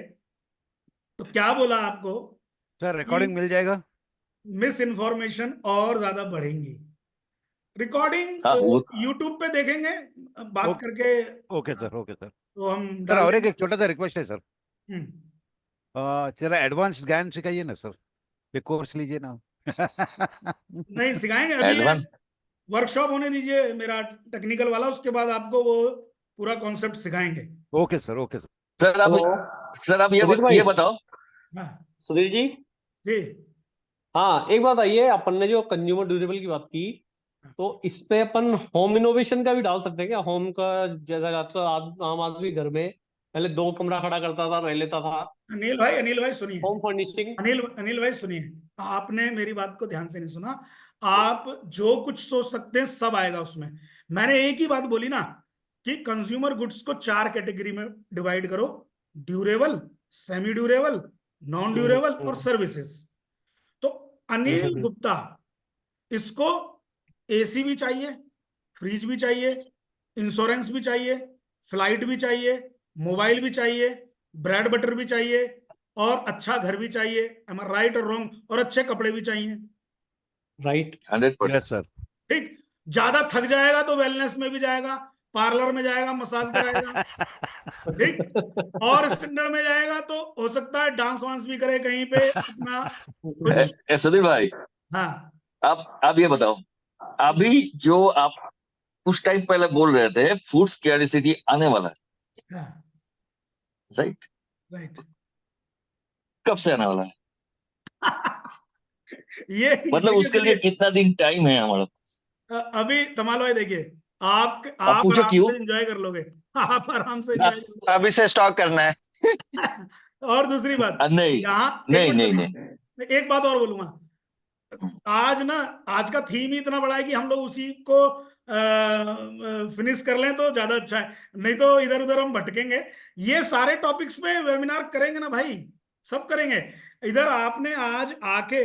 तो क्या बोला आपको सर रिकॉर्डिंग मिल जाएगा? मिस इन्फॉर्मेशन और ज्यादा बढ़ेंगी। रिकॉर्डिंग हाँ, वो यूट्यूब पे देखेंगे बात ओके करके, ओके सर, ओके सर। तो हम सर डाल और देंगे। एक छोटा सा रिक्वेस्ट है सर, हम्म, जरा एडवांस ज्ञान सिखाइए ना सर, ये कोर्स लीजिए ना। नहीं सिखाएंगे, अभी एडवांस। वर्कशॉप होने दीजिए मेरा टेक्निकल वाला, उसके बाद आपको वो पूरा कॉन्सेप्ट सिखाएंगे। Okay sir, okay sir. Sir आप सुधीर भाई। ये बताओ। हाँ सुधीर जी, जी। हाँ एक बात आइए, अपन ने जो कंज्यूमर ड्यूरेबल की बात की, तो इस पे अपन होम इनोवेशन का भी डाल सकते हैं क्या? होम का जैसा आजकल आम आदमी घर में पहले 2 कमरा खड़ा करता था, रह लेता था। अनिल भाई सुनिए, होम फर्निशिंग। अनिल भाई सुनिए, आपने मेरी बात को ध्यान से नहीं सुना। आप जो कुछ सोच सकते हैं सब आएगा उसमें। मैंने एक ही बात बोली ना कि कंज्यूमर गुड्स को 4 कैटेगरी में डिवाइड करो, durable, semi durable, non durable और सर्विसेज। तो अनिल गुप्ता इसको एसी भी चाहिए, फ्रिज भी चाहिए, इंश्योरेंस भी चाहिए, फ्लाइट भी चाहिए, मोबाइल भी चाहिए, ब्रेड बटर भी चाहिए और अच्छा घर भी चाहिए। एम आई राइट और रॉन्ग? और अच्छे कपड़े भी चाहिए। राइट। 100%। Yes sir. ठीक, ज्यादा थक जाएगा तो वेलनेस में भी जाएगा, पार्लर में जाएगा, मसाज कराएगा। ठीक, और स्टैंडर्ड में जाएगा तो हो सकता है डांस वांस भी करे कहीं पे अपना कुछ। सुधीर भाई, हाँ आप ये बताओ, अभी जो आप कुछ टाइम पहले बोल रहे थे फूड स्कैर्सिटी आने वाला है, हाँ राइट? राइट। कब से आने वाला है? ये मतलब देखिए उसके लिए सुनिए, कितना दिन टाइम है हमारे पास? अभी तमाल भाई देखिए, आप आप पूछो आराम क्यों? से एंजॉय कर लोगे। आप आराम से ना, एंजॉय अभी से स्टॉक करना है। और दूसरी बात, नहीं यहाँ एक नहीं मिनट नहीं सुनिए, नहीं। मैं एक बात और बोलूंगा। आज ना, आज का थीम ही इतना बड़ा है कि हम लोग उसी को फिनिश कर लें तो ज्यादा अच्छा है, नहीं तो इधर उधर हम भटकेंगे। ये सारे टॉपिक्स में वेबिनार करेंगे ना भाई, सब करेंगे। इधर आपने आज आके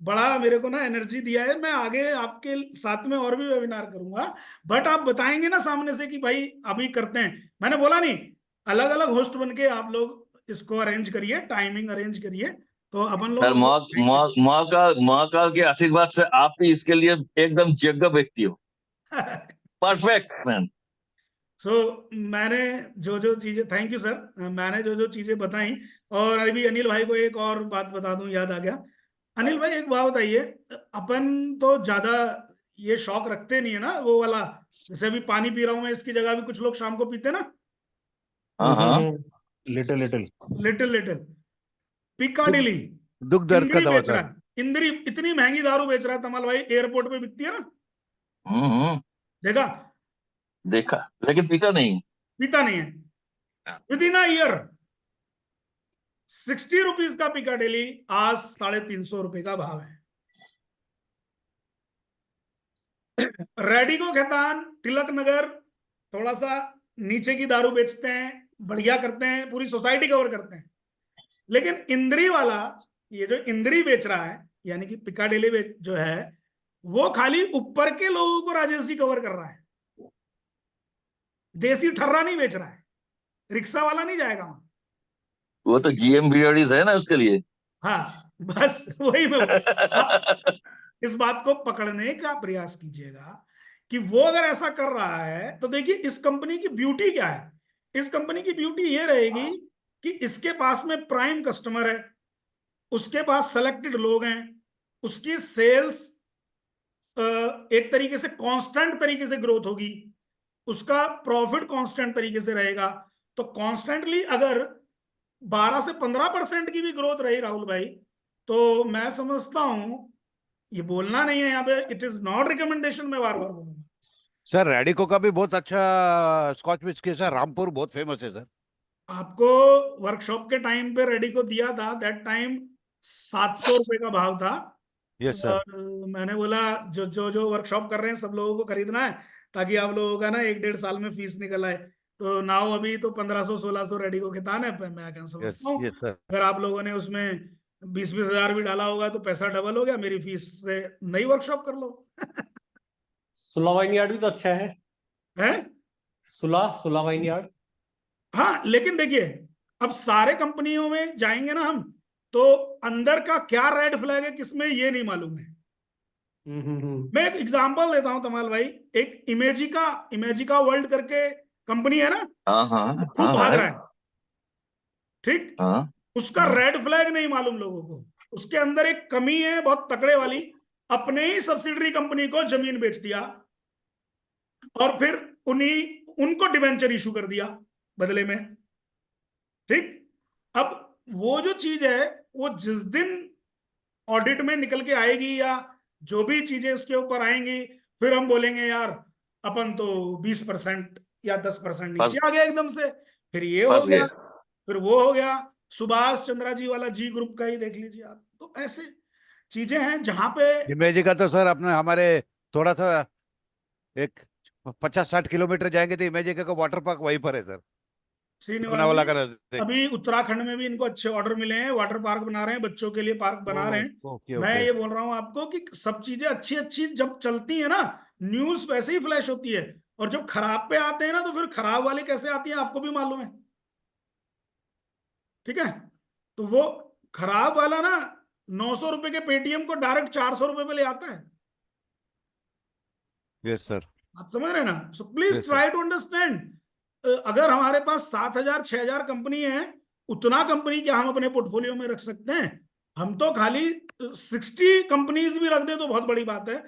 बड़ा मेरे को ना एनर्जी दिया है, मैं आगे आपके साथ में और भी वेबिनार करूंगा। बट आप बताएंगे ना सामने से कि भाई अभी करते हैं, मैंने बोला नहीं, अलग अलग होस्ट बन के आप लोग इसको अरेंज करिए, टाइमिंग अरेंज करिए, तो अपन सर, लोग महाकाल के आशीर्वाद से आप ही इसके लिए एकदम जग्गा व्यक्ति हो। Perfect man. सो मैंने जो जो चीजें, थैंक यू सर, मैंने जो जो चीजें बताई। और अभी अनिल भाई को एक और बात बता दूं, याद आ गया। अनिल भाई एक बात बताइए, अपन तो ज्यादा ये शौक रखते नहीं है ना वो वाला, जैसे अभी पानी पी रहा हूं मैं, इसकी जगह भी कुछ लोग शाम को पीते ना, हाँ हाँ। Little little. Little little. Piccadilly दुख दर्द का इंद्री दवा बेच सर। रहा है, इंद्री इतनी महंगी दारू बेच रहा है तमाल भाई, एयरपोर्ट पे बिकती है ना, देखा? देखा, लेकिन पीता नहीं। पीता नहीं है। With in a year 60 rupees का पिकाडेली आज 350 का भाव है। रेडिको खैतान, तिलक नगर थोड़ा सा नीचे की दारू बेचते हैं, बढ़िया करते हैं, पूरी सोसाइटी कवर करते हैं। लेकिन इंद्री वाला, ये जो इंद्री बेच रहा है यानी कि पिकाडेली जो है, वो खाली ऊपर के लोगों को राजेश जी कवर कर रहा है, देसी ठर्रा नहीं बेच रहा है, रिक्शा वाला नहीं जाएगा वहां। वो तो जीएम बियर्डीज है ना उसके लिए। हाँ बस वही मैं इस बात को पकड़ने का प्रयास कीजिएगा कि वो अगर ऐसा कर रहा है तो देखिए इस कंपनी की ब्यूटी क्या है। इस कंपनी की ब्यूटी ये रहेगी कि इसके पास में प्राइम कस्टमर है, उसके पास सेलेक्टेड लोग हैं, उसकी सेल्स एक तरीके से कांस्टेंट तरीके से ग्रोथ होगी, उसका प्रॉफिट कांस्टेंट तरीके से रहेगा। तो कॉन्स्टेंटली अगर 12 से 15% की भी ग्रोथ रही राहुल भाई, तो मैं समझता हूं, ये बोलना नहीं है यहाँ पे, इट इज नॉट रिकमेंडेशन, मैं बार बार बोलूंगा। सर रेडिको का भी बहुत अच्छा स्कॉच विस्की है सर, रामपुर बहुत फेमस है सर। आपको वर्कशॉप के टाइम पे रेडी को दिया था, दैट टाइम 700 रुपए का भाव था। Yes sir. और मैंने बोला जो वर्कशॉप कर रहे हैं सब लोगों को खरीदना है, ताकि आप लोगों का ना 1-1.5 साल में फीस निकल आए। तो नाउ अभी तो 1500-1600 रेडी को खितान है, मैं क्या समझता हूँ। Yes sir. अगर आप लोगों ने उसमें 20-20 हजार भी डाला होगा तो पैसा डबल हो गया, मेरी फीस से नई वर्कशॉप कर लो। सुलह वाइन यार्ड भी तो अच्छा है। है? सुलह वाइन यार्ड। हाँ, लेकिन देखिए, अब सारे कंपनियों में जाएंगे ना हम, तो अंदर का क्या रेड फ्लैग है किसमें ये नहीं मालूम है। मैं एक एग्जांपल देता हूं तमाल भाई। एक इमेजिका वर्ल्ड करके कंपनी है ना, हाँ हाँ खूब हाँ भाग है, रहा है, ठीक। हाँ उसका हाँ। रेड फ्लैग नहीं मालूम लोगों को। उसके अंदर एक कमी है बहुत तकड़े वाली, अपने ही सब्सिडरी कंपनी को जमीन बेच दिया और फिर उनको डिवेंचर इशू कर दिया बदले में, ठीक। अब वो जो चीज है, वो जिस दिन ऑडिट में निकल के आएगी या जो भी चीजें उसके ऊपर आएंगी, फिर हम बोलेंगे यार अपन तो 20% या 10% नीचे फंस आ गया एकदम से। फिर ये हो फंस गया, गए। फिर वो हो गया। सुभाष चंद्रा जी वाला जी ग्रुप का ही देख लीजिए आप। तो ऐसे चीजें हैं जहां पे इमेज का तो सर अपने हमारे थोड़ा सा एक 50-60 किलोमीटर जाएंगे तो इमेज का वाटर पार्क वहीं पर है सर, श्रीनिवास जी, लोनावाला का नजदीक। अभी उत्तराखंड में भी इनको अच्छे ऑर्डर मिले हैं, वाटर पार्क बना रहे हैं, बच्चों के लिए पार्क बना रहे हैं। ओके मैं ओके। ये बोल रहा हूं आपको कि सब चीजें अच्छी अच्छी जब चलती है ना, न्यूज वैसे ही फ्लैश होती है, और जब खराब पे आते हैं ना तो फिर खराब वाले कैसे आती है आपको भी मालूम है, ठीक है। तो वो खराब वाला ना 900 रुपए के पेटीएम को डायरेक्ट 400 रुपए पे ले आता है। Yes sir. आप समझ रहे हैं ना। So please yes sir. Try to understand. अगर हमारे पास 7,000 6,000 कंपनी है, उतना कंपनी क्या हम अपने पोर्टफोलियो में रख सकते हैं? हम तो खाली 60 कंपनीज भी रख दें तो बहुत बड़ी बात है।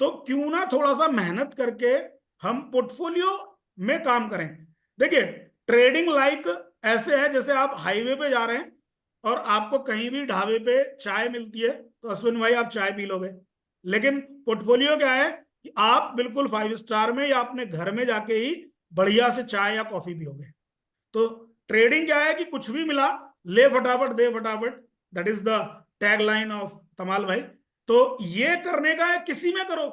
तो क्यों ना थोड़ा सा मेहनत करके हम पोर्टफोलियो में काम करें। देखिए, ट्रेडिंग लाइक ऐसे है जैसे आप हाईवे पे जा रहे हैं और आपको कहीं भी ढाबे पे चाय मिलती है तो अश्विन भाई आप चाय पी लोगे। लेकिन पोर्टफोलियो क्या है कि आप बिल्कुल 5 स्टार में या अपने घर में जाके ही बढ़िया से चाय या कॉफी पियोगे। तो ट्रेडिंग क्या है कि कुछ भी मिला ले फटाफट दे फटाफट, that is the tag line of Tamal भाई। तो ये करने का है, किसी में करो,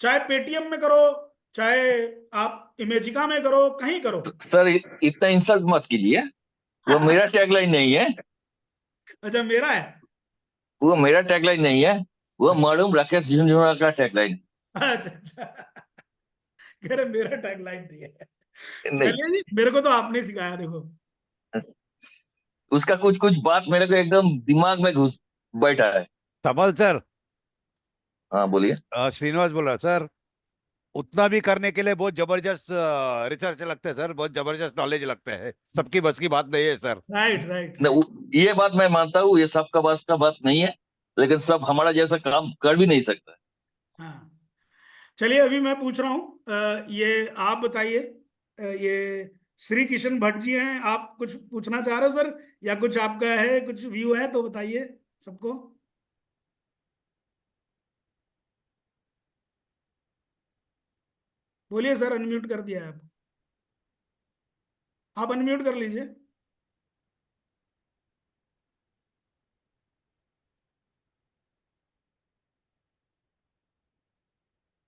चाहे पेटीएम में करो, चाहे आप इमेजिका में करो, कहीं करो। सर इतना इंसल्ट मत कीजिए, वो मेरा टैगलाइन नहीं है, अच्छा, मेरा है। वो मेरा टैगलाइन नहीं है, वो मरहूम राकेश झुंझुनवाला का टैगलाइन। अच्छा अच्छा, कह रहे मेरा टैग लाइन नहीं है। नहीं, चलिए जी, मेरे को तो आपने सिखाया देखो। उसका कुछ कुछ बात मेरे को एकदम दिमाग में घुस बैठा है। कमल सर, हाँ बोलिए। श्रीनिवास बोल रहा सर, उतना भी करने के लिए बहुत जबरदस्त रिसर्च लगता है सर, बहुत जबरदस्त नॉलेज लगता है, सबकी बस की बात नहीं है सर। Right right. न, ये बात मैं मानता हूँ, ये सबका बस का बात नहीं है, लेकिन सब हमारा जैसा काम कर भी नहीं सकता। हाँ, चलिए अभी मैं पूछ रहा हूँ, ये आप बताइए। ये श्री किशन भट्ट जी हैं, आप कुछ पूछना चाह रहे हो सर, या कुछ आपका है, कुछ व्यू है तो बताइए सबको। बोलिए सर, अनम्यूट कर दिया है आप अनम्यूट कर लीजिए।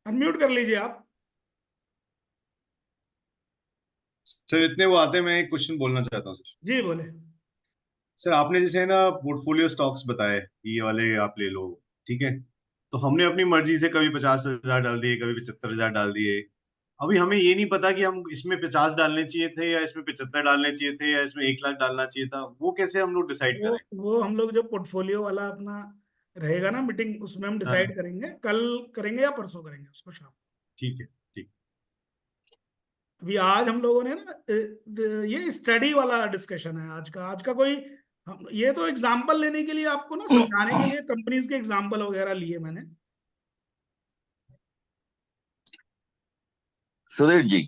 अनम्यूट कर लीजिए आप। सर इतने वो आते हैं, मैं एक क्वेश्चन बोलना चाहता हूँ सर। जी बोले। सर आपने जैसे ना पोर्टफोलियो स्टॉक्स बताए, ये वाले आप ले लो, ठीक है। तो हमने अपनी मर्जी से कभी 50,000 डाल दिए, कभी 75,000 डाल दिए। अभी हमें ये नहीं पता कि हम इसमें 50 डालने चाहिए थे या इसमें 75 डालने चाहिए थे या इसमें 1 लाख डालना चाहिए था। वो कैसे हम लोग डिसाइड वो करें? वो हम लोग जब पोर्टफोलियो वाला अपना रहेगा ना मीटिंग, उसमें हम हाँ, डिसाइड करेंगे, कल करेंगे या परसों करेंगे उसको शाम। ठीक है, ठीक। अभी आज हम लोगों ने ना ये स्टडी वाला डिस्कशन है आज का कोई, हम ये तो एग्जांपल लेने के लिए आपको ना समझाने के लिए कंपनीज के एग्जांपल वगैरह लिए मैंने। सुधीर जी,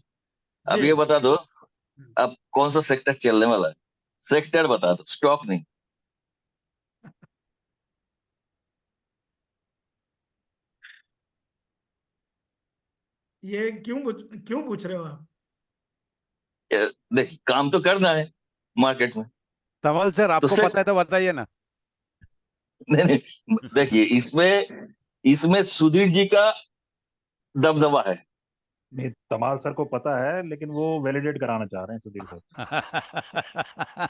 अब जी, ये बता दो, अब कौन सा सेक्टर चलने वाला है? सेक्टर बता दो, स्टॉक नहीं। ये क्यों पूछ रहे हो आप? देखिए, काम तो करना है मार्केट में। कमल सर, तो आपको पता है तो बताइए ना। नहीं नहीं, देखिए इसमें इसमें सुधीर जी का दबदबा है। नहीं, तमाल सर को पता है, लेकिन वो वैलिडेट कराना चाह रहे हैं सुधीर सर।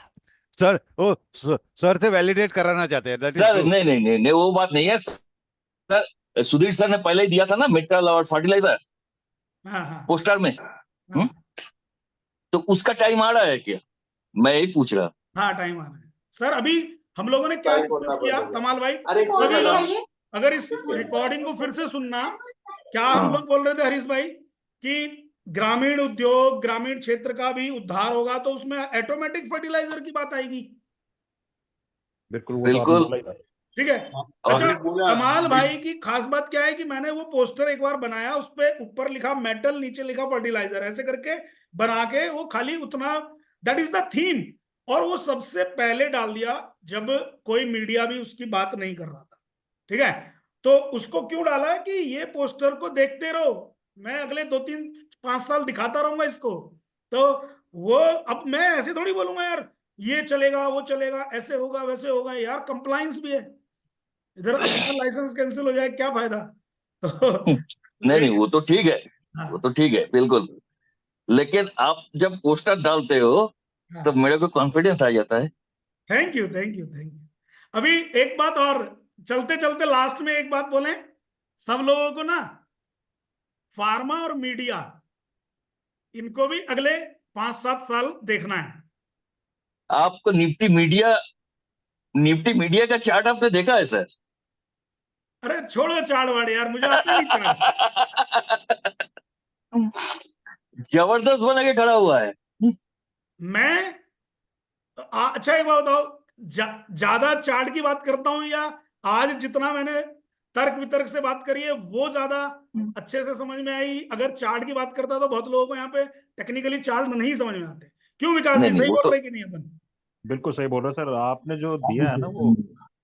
सर वो सर से वैलिडेट कराना चाहते हैं, दैट इज सर ट्रू। नहीं नहीं नहीं नहीं, वो बात नहीं है सर। सुधीर सर ने पहले ही दिया था ना मेटल और फर्टिलाइजर हाँ हाँ पोस्टर में। हाँ तो उसका टाइम आ रहा है क्या? मैं यही पूछ रहा। हाँ, टाइम आ रहा है सर। अभी हम लोगों ने क्या डिस्कस किया तमाल भाई, अरे सभी लोग अगर इस रिकॉर्डिंग को फिर से सुनना, क्या हम लोग बोल रहे थे हरीश भाई कि ग्रामीण उद्योग, ग्रामीण क्षेत्र का भी उद्धार होगा तो उसमें ऑटोमेटिक फर्टिलाइजर की बात आएगी। बिल्कुल, वो तो आपने बिल्कुल। बोला ही था। ठीक है। और अच्छा, आपने बोला कमाल भाई की खास बात क्या है कि मैंने वो पोस्टर एक बार बनाया, उस पे ऊपर लिखा मेटल, नीचे लिखा फर्टिलाइजर, ऐसे करके बना के वो खाली उतना, दैट इज द थीम। और वो सबसे पहले डाल दिया जब कोई मीडिया भी उसकी बात नहीं कर रहा था। ठीक है, तो उसको क्यों डाला कि ये पोस्टर को देखते रहो, मैं अगले 2-3-5 साल दिखाता रहूंगा इसको। तो वो, अब मैं ऐसे थोड़ी बोलूंगा यार ये चलेगा वो चलेगा, ऐसे होगा वैसे होगा, यार कंप्लायंस भी है, इधर अपना लाइसेंस कैंसिल हो जाए क्या फायदा। तो नहीं नहीं, लेकिन वो तो ठीक है, हाँ वो तो ठीक है बिल्कुल। लेकिन आप जब पोस्टर डालते हो तो हाँ, मेरे को कॉन्फिडेंस आ जाता है। Thank you thank you thank you. अभी एक बात और, चलते चलते लास्ट में एक बात बोलें, सब लोगों को ना, फार्मा और मीडिया, इनको भी अगले 5-7 साल देखना है। आपको निफ्टी मीडिया का चार्ट आपने देखा है सर? अरे छोड़ो चाड़ वाड़ यार, मुझे आता ही नहीं चाड़। जबरदस्त बना के खड़ा हुआ है। मैं अच्छा एक बात बताओ, ज्यादा चार्ट की बात करता हूं या आज जितना मैंने तर्क वितर्क से बात करी है वो ज्यादा अच्छे से समझ में आई? अगर चार्ट की बात करता तो बहुत लोगों को यहाँ पे टेक्निकली चार्ट नहीं समझ में आते। क्यों विकास नहीं जी, नहीं, सही वो बोल तो रहे कि नहीं अपन? बिल्कुल सही बोल रहे हो सर, आपने जो दिया है ना, वो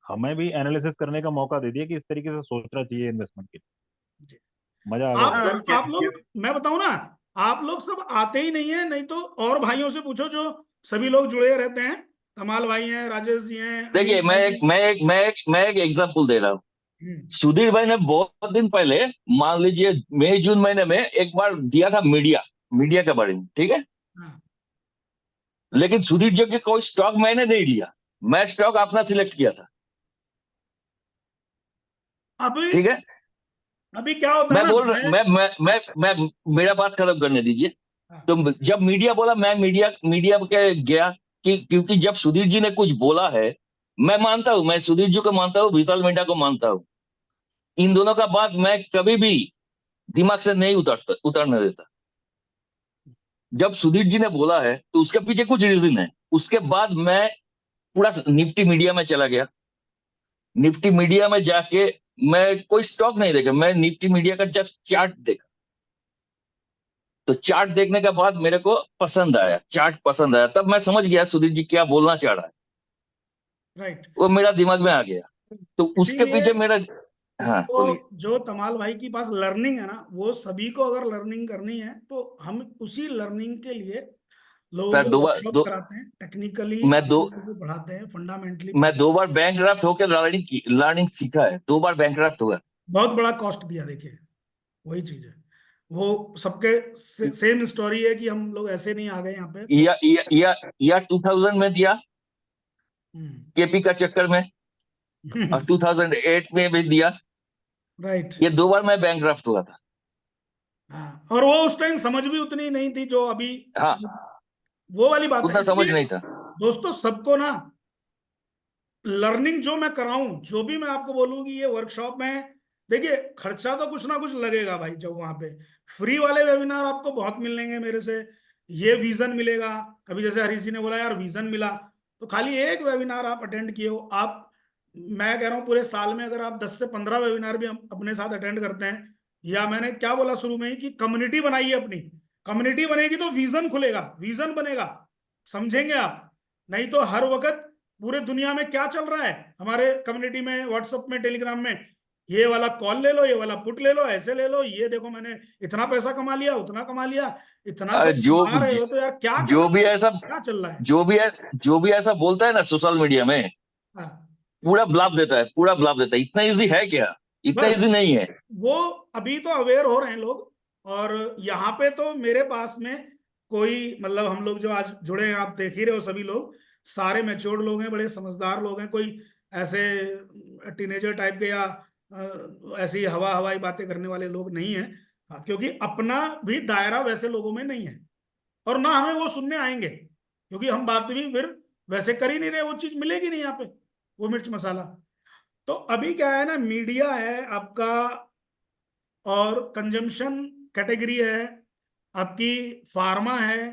हमें भी एनालिसिस करने का मौका दे दिया कि इस तरीके से सोचना चाहिए इन्वेस्टमेंट के लिए। मजा आ गया आप सर। सर आप लोग, मैं बताऊं ना, आप लोग सब आते ही नहीं है, नहीं तो और भाइयों से पूछो जो सभी लोग जुड़े रहते हैं, कमाल भाई हैं, राजेश जी हैं, अनिल देखिए, मैं भाई एक हैं। मैं एक मैं एक मैं एक एग्जांपल दे रहा हूँ। सुधीर भाई ने बहुत दिन पहले, मान लीजिए मई जून महीने में एक बार दिया था मीडिया के बारे में, ठीक है। हाँ। लेकिन सुधीर जी के कोई स्टॉक मैंने नहीं लिया, मैं स्टॉक अपना सिलेक्ट किया था, अभी ठीक है। अभी क्या होता है मैं ना, बोल रहा मैं मेरा बात खत्म करने दीजिए। हाँ, तो जब मीडिया बोला, मैं मीडिया के गया, कि क्योंकि जब सुधीर जी ने कुछ बोला है, मैं मानता हूं, मैं सुधीर जी को मानता हूं, विशाल मीणा को मानता हूं, इन दोनों का बात मैं कभी भी दिमाग से नहीं उतरने देता। जब सुधीर जी ने बोला है तो उसके पीछे कुछ रीजन है। उसके बाद मैं पूरा निफ्टी मीडिया में चला गया। निफ्टी मीडिया में जाके मैं कोई स्टॉक नहीं देखा, मैं निफ्टी मीडिया का जस्ट चार्ट देखा। तो चार्ट देखने के बाद मेरे को पसंद आया, चार्ट पसंद आया, तब मैं समझ गया सुधीर जी क्या बोलना चाह रहा है। राइट। वो मेरा दिमाग में आ गया, तो उसके इसीलिए पीछे मेरा। हाँ इसको, बोलिए। जो तमाल भाई के पास लर्निंग है ना, वो सभी को अगर लर्निंग करनी है तो हम उसी लर्निंग के लिए लोगों सर को दो बार वर्कशॉप दो कराते हैं, टेक्निकली मैं दो लोगों को पढ़ाते हैं, फंडामेंटली मैं पढ़ाते हैं। 2 बार बैंक ड्राफ्ट होकर लर्निंग सीखा है, 2 बार बैंक ड्राफ्ट हुआ। बहुत बड़ा कॉस्ट दिया, देखिए वही चीज है। वो सबके सेम स्टोरी है कि हम लोग ऐसे नहीं आ गए यहाँ पे तो। या 2000 में दिया केपी का चक्कर में, और 2008 में भी दिया। राइट। ये 2 बार मैं बैंक ड्राफ्ट हुआ था। हाँ, और वो उस टाइम समझ भी उतनी नहीं थी जो अभी, हाँ, वो वाली बात है। उतना समझ इसलिए नहीं था। दोस्तों सबको ना, लर्निंग जो मैं कराऊं, जो भी मैं आपको बोलूं कि ये वर्कशॉप में, देखिए खर्चा तो कुछ ना कुछ लगेगा भाई। जब वहां पे फ्री वाले वेबिनार आपको बहुत मिलेंगे मेरे से, ये विजन मिलेगा, अभी जैसे हरीश जी ने बोला यार विजन मिला, तो खाली एक वेबिनार आप अटेंड किए हो आप, मैं कह रहा हूँ पूरे साल में अगर आप 10 से 15 वेबिनार भी अपने साथ अटेंड करते हैं, या मैंने क्या बोला शुरू में ही कि कम्युनिटी बनाइए अपनी, कम्युनिटी बनेगी तो विजन खुलेगा, विजन बनेगा, समझेंगे आप। नहीं तो हर वक्त पूरे दुनिया में क्या चल रहा है हमारे कम्युनिटी में, व्हाट्सएप में, टेलीग्राम में, ये वाला कॉल ले लो, ये वाला पुट ले लो, ऐसे ले लो, ये देखो मैंने इतना पैसा कमा लिया, उतना कमा लिया, इतना सब जो कमा रहे हो तो यार क्या कर जो रहे भी हो, ऐसा क्या चल रहा है? जो भी ऐसा बोलता है ना सोशल मीडिया में, हाँ, पूरा ब्लाफ देता है, पूरा ब्लाफ देता है। इतना इजी है क्या? इतना बस इजी नहीं है। वो अभी तो अवेयर हो रहे हैं लोग, और यहाँ पे तो मेरे पास में कोई, मतलब हम लोग जो आज जुड़े हैं, आप देख ही रहे हो, सभी लोग सारे मैच्योर्ड लोग हैं, बड़े समझदार लोग हैं, कोई ऐसे टीनेजर टाइप के या ऐसी हवाई बातें करने वाले लोग नहीं हैं। हाँ, क्योंकि अपना भी दायरा वैसे लोगों में नहीं है, और ना हमें वो सुनने आएंगे, क्योंकि हम बात भी फिर वैसे कर ही नहीं रहे, वो चीज मिलेगी नहीं यहाँ पे, वो मिर्च मसाला। तो अभी क्या है ना, मीडिया है आपका, और कंजम्पशन कैटेगरी है आपकी, फार्मा है।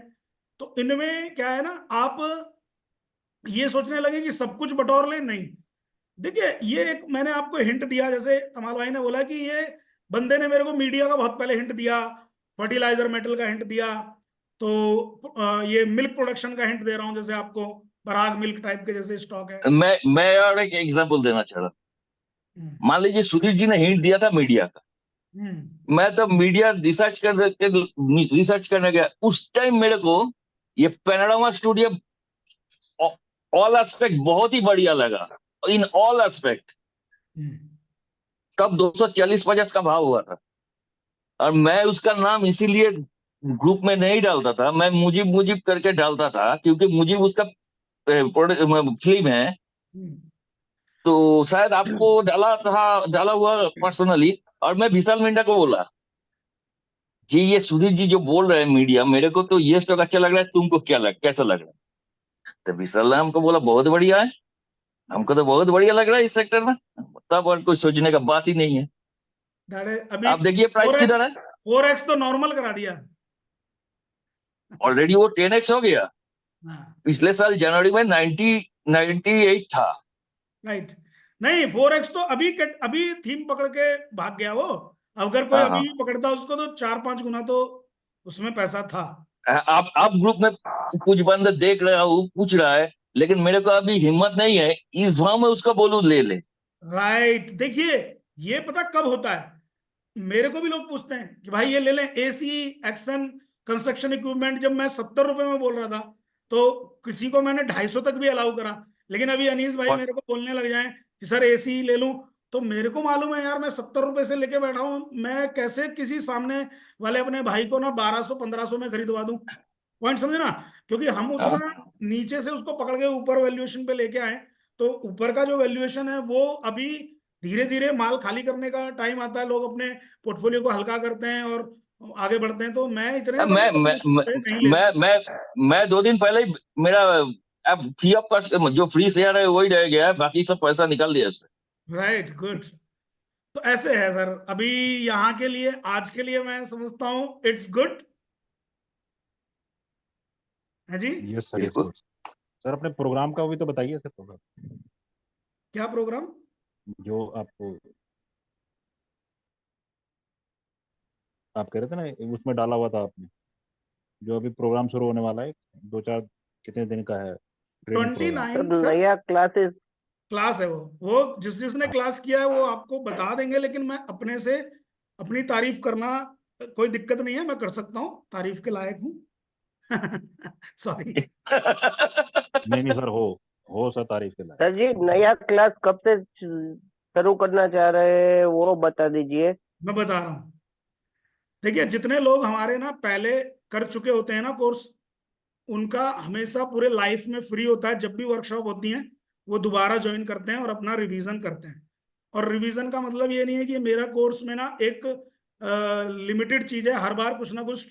तो इनमें क्या है ना, आप ये सोचने लगे कि सब कुछ बटोर लें, नहीं। देखिए, ये एक मैंने आपको हिंट दिया, जैसे तमाल भाई ने बोला कि ये बंदे ने मेरे को मीडिया का बहुत पहले हिंट दिया, फर्टिलाइजर मेटल का हिंट दिया, तो ये मिल्क प्रोडक्शन का हिंट दे रहा हूं, जैसे आपको पराग मिल्क टाइप के जैसे स्टॉक है। मैं और एक एग्जांपल देना चाह रहा हूँ। मान लीजिए सुधीर जी ने हिंट दिया था मीडिया का, मैं तो मीडिया रिसर्च करने गया, उस टाइम मेरे को ये पैनोरामा स्टूडियो ऑल एस्पेक्ट बहुत ही बढ़िया लगा, इन ऑल एस्पेक्ट। तब 240-50 का भाव हुआ था, और मैं उसका नाम इसीलिए ग्रुप में नहीं डालता था, मैं मुजीब करके डालता था, क्योंकि मुजीब उसका फिल्म है। तो शायद आपको डाला हुआ पर्सनली, और मैं विशाल मिंडा को बोला, जी ये सुधीर जी जो बोल रहे हैं मीडिया, मेरे को तो ये स्टॉक अच्छा लग रहा है, तुमको कैसा लग रहा है? तो विशाल ने हमको बोला बहुत बढ़िया है, हमको तो बहुत बढ़िया लग रहा है इस सेक्टर में। तब और कोई सोचने का बात ही नहीं है। अभी आप देखिए प्राइस किधर है, 4x तो नॉर्मल करा दिया ऑलरेडी वो 10x हो गया। हाँ, पिछले साल जनवरी में 98 था। राइट। नहीं, 4x तो अभी थीम पकड़ के भाग गया वो। अगर कोई हाँ अभी हाँ, भी पकड़ता उसको तो 4-5 गुना तो उसमें पैसा था। आप ग्रुप में कुछ बंदे देख रहा हूँ, पूछ रहा है, लेकिन मेरे को अभी हिम्मत नहीं है इस भाव में उसका बोलूं ले ले। राइट। देखिए, ये पता कब होता है, मेरे को भी लोग पूछते हैं कि भाई ये ले लें, एसी एक्शन कंस्ट्रक्शन इक्विपमेंट, जब मैं 70 रुपए में बोल रहा था, तो किसी को मैंने 250 तक भी अलाउ करा। लेकिन अभी अनीस भाई और मेरे को बोलने लग जाए कि सर एसी ले लूं, तो मेरे को मालूम है यार, मैं 70 रुपए से लेके बैठा हूं, मैं कैसे किसी सामने वाले अपने भाई को ना 1200-1500 में खरीदवा दूं। पॉइंट समझे ना, क्योंकि हम उतना नीचे से उसको पकड़ के ऊपर वैल्यूएशन पे लेके आए, तो ऊपर का जो वैल्यूएशन है वो अभी धीरे धीरे माल खाली करने का टाइम आता है, लोग अपने पोर्टफोलियो को हल्का करते हैं और आगे बढ़ते हैं, तो मैं इतने बड़े मैं मैं वैल्यूएशन मैं पे नहीं मैं लेता। मैं 2 दिन पहले ही मेरा अब फ्री ऑफ कॉस्ट जो फ्री शेयर है वही रह गया है, बाकी सब पैसा निकाल दिया उससे। Right, good. तो ऐसे है सर, अभी यहाँ के लिए, आज के लिए मैं समझता हूँ इट्स गुड है जी। यस सर, यस बिल्कुल। सर। अपने प्रोग्राम का भी तो बताइए सर, प्रोग्राम क्या प्रोग्राम? जो आपको आप कह रहे थे ना, उसमें डाला हुआ था आपने, जो अभी प्रोग्राम शुरू होने वाला है, 2-4 कितने दिन का है ट्रेनिंग प्रोग्राम? 29 सर नया क्लासेस क्लास है वो जिसने क्लास किया है वो आपको बता देंगे, लेकिन मैं अपने से अपनी तारीफ करना, कोई दिक्कत नहीं है, मैं कर सकता हूँ, तारीफ के लायक हूँ। सॉरी। नहीं नहीं सर, हो सर, तारीफ के लायक। सर जी, नया क्लास कब से शुरू करना चाह रहे हैं वो बता दीजिए। मैं बता रहा हूँ, देखिए जितने लोग हमारे ना पहले कर चुके होते हैं ना कोर्स, उनका हमेशा पूरे लाइफ में फ्री होता है, जब भी वर्कशॉप होती है वो दोबारा ज्वाइन करते हैं और अपना रिवीजन करते हैं। और रिवीजन का मतलब ये नहीं है कि मेरा कोर्स में ना एक लिमिटेड चीज है, हर बार कुछ ना कुछ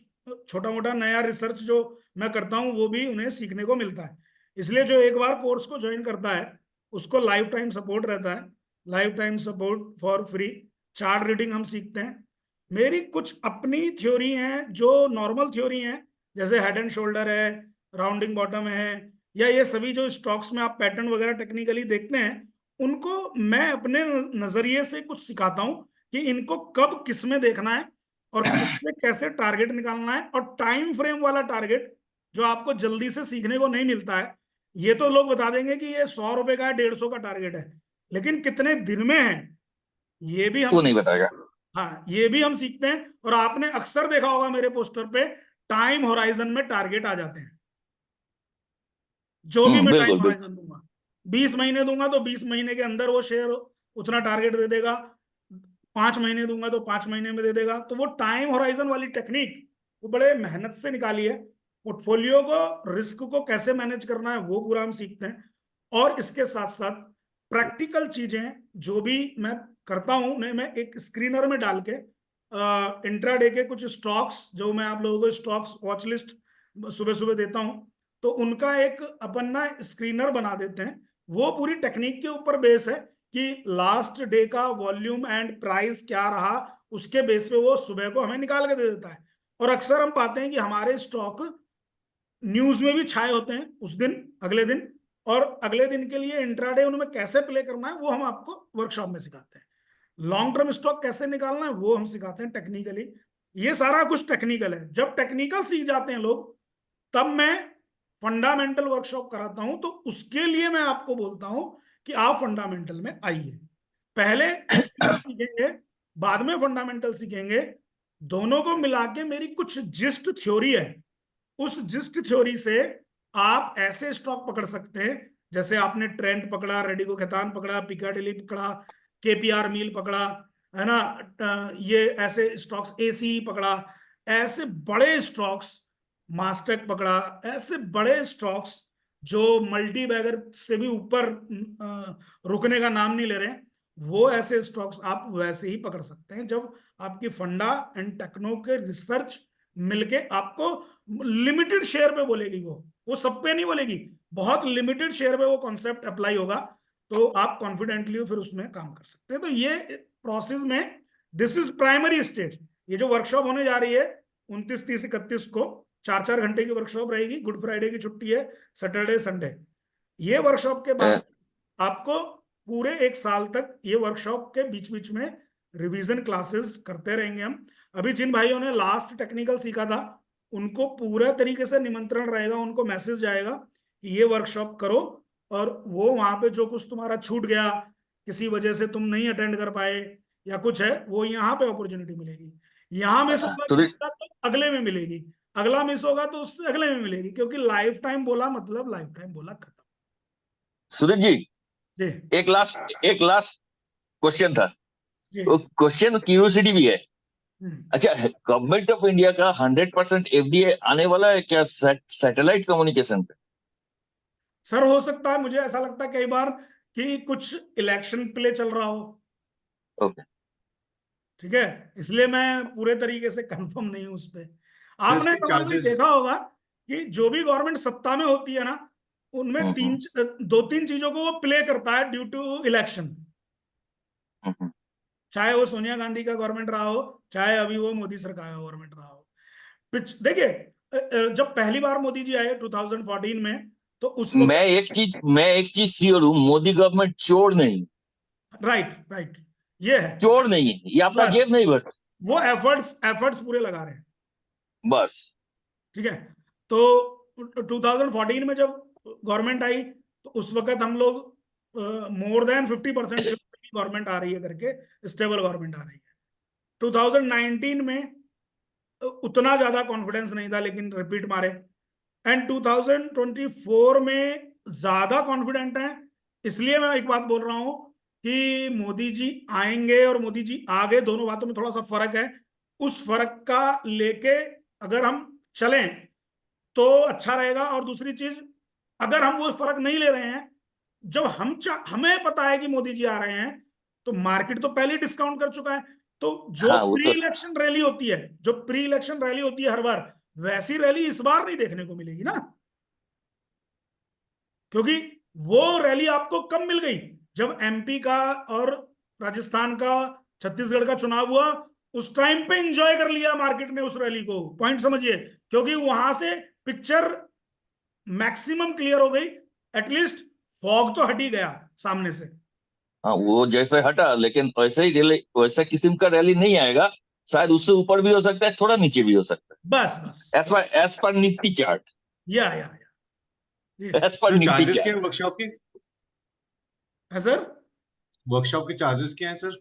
छोटा मोटा नया रिसर्च जो मैं करता हूँ वो भी उन्हें सीखने को मिलता है। इसलिए जो एक बार कोर्स को ज्वाइन करता है उसको लाइफ टाइम सपोर्ट रहता है, life time support for free. Chart reading हम सीखते हैं, मेरी कुछ अपनी थ्योरी हैं जो नॉर्मल थ्योरी हैं, जैसे हेड एंड शोल्डर है, राउंडिंग बॉटम है, या ये सभी जो स्टॉक्स में आप पैटर्न वगैरह टेक्निकली देखते हैं, उनको मैं अपने नजरिए से कुछ सिखाता हूं कि इनको कब किस में देखना है और किससे कैसे टारगेट निकालना है, और टाइम फ्रेम वाला टारगेट जो आपको जल्दी से सीखने को नहीं मिलता है। ये तो लोग बता देंगे कि ये 100 रुपए का है, 150 का टारगेट है, लेकिन कितने दिन में है ये भी हम वो नहीं सीखते हैं। बताएगा। हाँ, ये भी हम सीखते हैं, और आपने अक्सर देखा होगा मेरे पोस्टर पे टाइम होराइजन में टारगेट आ जाते हैं। जो भी मैं टाइम बिल्कुल बिल्कुल। होराइजन दूंगा, 20 महीने दूंगा तो 20 महीने के अंदर वो शेयर उतना टारगेट दे देगा, 5 महीने दूंगा तो 5 महीने में दे देगा। तो वो टाइम होराइजन वाली टेक्निक वो बड़े मेहनत से निकाली है। पोर्टफोलियो को, रिस्क को कैसे मैनेज करना है वो पूरा हम सीखते हैं। और इसके साथ साथ प्रैक्टिकल चीजें जो भी मैं करता हूं उन्हें मैं एक स्क्रीनर में डाल के इंट्राडे के कुछ स्टॉक्स जो मैं आप लोगों को स्टॉक्स वॉच लिस्ट सुबह सुबह देता हूं, तो उनका एक अपन ना स्क्रीनर बना देते हैं। वो पूरी टेक्निक के ऊपर बेस है कि लास्ट डे का वॉल्यूम एंड प्राइस क्या रहा, उसके बेस पे वो सुबह को हमें निकाल के दे देता है। और अक्सर हम पाते हैं कि हमारे स्टॉक न्यूज में भी छाए होते हैं उस दिन, अगले दिन, और अगले दिन के लिए इंट्राडे उनमें कैसे प्ले करना है वो हम आपको वर्कशॉप में सिखाते हैं। लॉन्ग टर्म स्टॉक कैसे निकालना है वो हम सिखाते हैं टेक्निकली। ये सारा कुछ टेक्निकल है। जब टेक्निकल सीख जाते हैं लोग, तब मैं फंडामेंटल वर्कशॉप कराता हूं। तो उसके लिए मैं आपको बोलता हूं कि आप फंडामेंटल में आइए। पहले टेक्निकल सीखेंगे, बाद में फंडामेंटल सीखेंगे। दोनों को मिला के मेरी कुछ जिस्ट थ्योरी है। उस जिस्ट थ्योरी से आप ऐसे स्टॉक पकड़ सकते हैं जैसे आपने ट्रेंड पकड़ा, रेडिको खैतान पकड़ा, पिकाडिली पकड़ा, केपीआर मील पकड़ा, है ना, ये ऐसे स्टॉक्स, एसी पकड़ा, ऐसे बड़े स्टॉक्स, मास्टेक पकड़ा, ऐसे बड़े स्टॉक्स जो मल्टी बैगर से भी ऊपर रुकने का नाम नहीं ले रहे हैं, वो ऐसे स्टॉक्स आप वैसे ही पकड़ सकते हैं जब आपकी फंडा एंड टेक्नो के रिसर्च मिलके आपको लिमिटेड शेयर पे बोलेगी। वो सब पे नहीं बोलेगी, बहुत लिमिटेड शेयर पे वो कॉन्सेप्ट अप्लाई होगा, तो आप कॉन्फिडेंटली फिर उसमें काम कर सकते हैं। तो ये प्रोसेस में दिस इज प्राइमरी स्टेज। ये जो वर्कशॉप होने जा रही है 29, 30, 31 को 4-4 घंटे की वर्कशॉप रहेगी। गुड फ्राइडे की छुट्टी है, सैटरडे संडे। ये वर्कशॉप के बाद आपको पूरे 1 साल तक ये वर्कशॉप के बीच बीच में रिवीजन क्लासेस करते रहेंगे हम। अभी जिन भाइयों ने लास्ट टेक्निकल सीखा था उनको पूरे तरीके से निमंत्रण रहेगा, उनको मैसेज जाएगा कि ये वर्कशॉप करो, और वो वहां पे जो कुछ तुम्हारा छूट गया, किसी वजह से तुम नहीं अटेंड कर पाए या कुछ है, वो यहाँ पे अपॉर्चुनिटी मिलेगी। यहाँ मिस होगा तो किसी का तो अगले में मिलेगी, अगला मिस होगा तो उससे अगले में मिलेगी, क्योंकि लाइफ टाइम बोला मतलब लाइफ टाइम बोला खत्म। सुधीर जी, जी एक लास्ट क्वेश्चन था। जी। वो क्वेश्चन क्यूरियोसिटी भी है। हम्म। अच्छा, गवर्नमेंट ऑफ इंडिया का 100% एफडीए आने वाला है क्या सैटेलाइट कम्युनिकेशन पे? सर हो सकता है, मुझे ऐसा लगता है कई बार कि कुछ इलेक्शन प्ले चल रहा हो। ओके। ठीक है, इसलिए मैं पूरे तरीके से कंफर्म नहीं हूं उस पर। सर आपने इसके नॉर्मली चार्जेस देखा होगा कि जो भी गवर्नमेंट सत्ता में होती है ना, उनमें हम्म 2-3 चीजों को वो प्ले करता है ड्यू टू इलेक्शन। हम्म चाहे वो सोनिया गांधी का गवर्नमेंट रहा हो, चाहे अभी वो मोदी सरकार का गवर्नमेंट रहा हो। देखिए, जब पहली बार मोदी जी आए 2014 में, तो उस मैं वक्त, एक चीज श्योर हूँ, मोदी गवर्नमेंट चोर नहीं, राइट राइट, ये है चोर नहीं है, ये अपना बस। जेब नहीं भर, वो एफर्ट्स पूरे लगा रहे हैं। बस। ठीक है, तो 2014 में जब गवर्नमेंट आई, तो उस वक्त हम लोग मोर देन 50% गवर्नमेंट आ रही है करके, स्टेबल गवर्नमेंट आ रही है। 2019 में उतना ज्यादा कॉन्फिडेंस नहीं था, लेकिन रिपीट मारे। एंड 2024 में ज्यादा कॉन्फिडेंट है। इसलिए मैं एक बात बोल रहा हूं कि मोदी जी आएंगे और मोदी जी आगे, दोनों बातों में थोड़ा सा फर्क है। उस फर्क का लेके अगर हम चलें तो अच्छा रहेगा। और दूसरी चीज, अगर हम वो फर्क नहीं ले रहे हैं, जब हमें पता है कि मोदी जी आ रहे हैं, तो मार्केट तो पहले ही डिस्काउंट कर चुका है। तो जो हाँ, वो प्री तो इलेक्शन रैली होती है, जो प्री इलेक्शन रैली होती है हर बार, वैसी रैली इस बार नहीं देखने को मिलेगी ना। क्योंकि वो रैली आपको कब मिल गई, जब एमपी का और राजस्थान का, छत्तीसगढ़ का चुनाव हुआ, उस टाइम पे एंजॉय कर लिया मार्केट ने उस रैली को। पॉइंट समझिए, क्योंकि वहां से पिक्चर मैक्सिमम क्लियर हो गई। एटलीस्ट फॉग तो हट ही गया सामने से। हाँ, वो जैसे हटा, लेकिन वैसे ही रैली, वैसा किस्म का रैली नहीं आएगा। शायद उससे ऊपर भी हो सकता है, थोड़ा नीचे भी हो सकता बस बस, है, एज पर निफ्टी चार्ट, या as per sir Nifty charges क्या चार्ट। है वर्कशॉप के? है सर। वर्कशॉप के चार्जेस क्या है सर?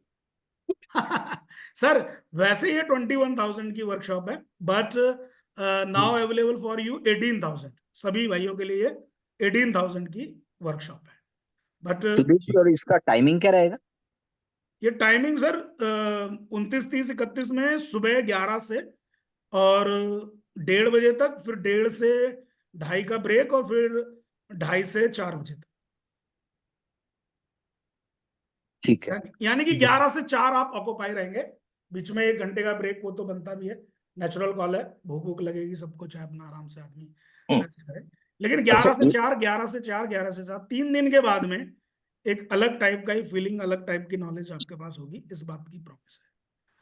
सर वैसे ये 21,000 की वर्कशॉप है, but now available for you 18,000। सभी भाइयों के लिए 18,000 की वर्कशॉप है। बट और इसका टाइमिंग क्या रहेगा? ये टाइमिंग सर 29, 30, 31 में सुबह 11 से और 1:30 बजे तक, फिर 1:30 से 2:30 का ब्रेक, और फिर 2:30 से 4 बजे तक। ठीक है। यानी कि 11 से 4 आप ऑक्यूपाई रहेंगे, बीच में 1 घंटे का ब्रेक वो तो बनता भी है, नेचुरल कॉल है, भूख भूख लगेगी सबको, चाहे अपना आराम से आदमी मैनेज करे। लेकिन 11 से 4, 11 से 4, 11 से 7, 3 दिन के बाद में एक अलग टाइप का ही फीलिंग, अलग टाइप की नॉलेज आपके पास होगी, इस बात की प्रॉमिस है।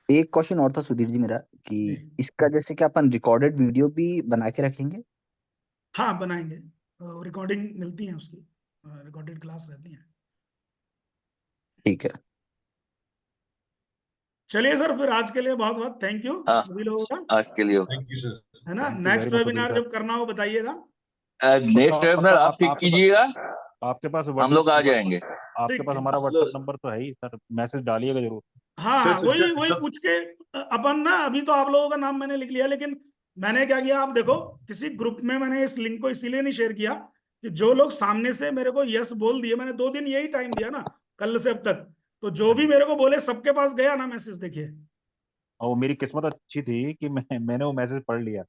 एक क्वेश्चन और था सुधीर जी मेरा, कि जी। इसका जैसे कि अपन रिकॉर्डेड वीडियो भी बना के रखेंगे? हाँ बनाएंगे, रिकॉर्डिंग मिलती है उसकी, रिकॉर्डेड क्लास रहती है। ठीक है। चलिए सर, फिर आज के लिए बहुत बहुत थैंक यू हाँ, सभी लोगों का, आज के लिए थैंक यू सर। है ना। Thank you next very much, webinar Sudhir जब करना हो बताइएगा। नेक्स्ट वेबिनार आप ठीक कीजिएगा, आपके पास हम लोग आ जाएंगे। आपके ठीक, पास ठीक। हमारा व्हाट्सएप नंबर तो है ही सर, मैसेज डालिएगा जरूर। हाँ सर, हाँ, सर, वही सर, वही सब- पूछ के अपन ना, अभी तो आप लोगों का नाम मैंने लिख लिया, लेकिन मैंने क्या किया आप देखो, किसी ग्रुप में मैंने इस लिंक को इसीलिए नहीं शेयर किया कि जो लोग सामने से मेरे को यस बोल दिए, मैंने 2 दिन यही टाइम दिया ना, कल से अब तक, तो जो भी मेरे को बोले सबके पास गया ना मैसेज, देखिए। और वो मेरी किस्मत अच्छी थी कि मैंने वो मैसेज पढ़ लिया।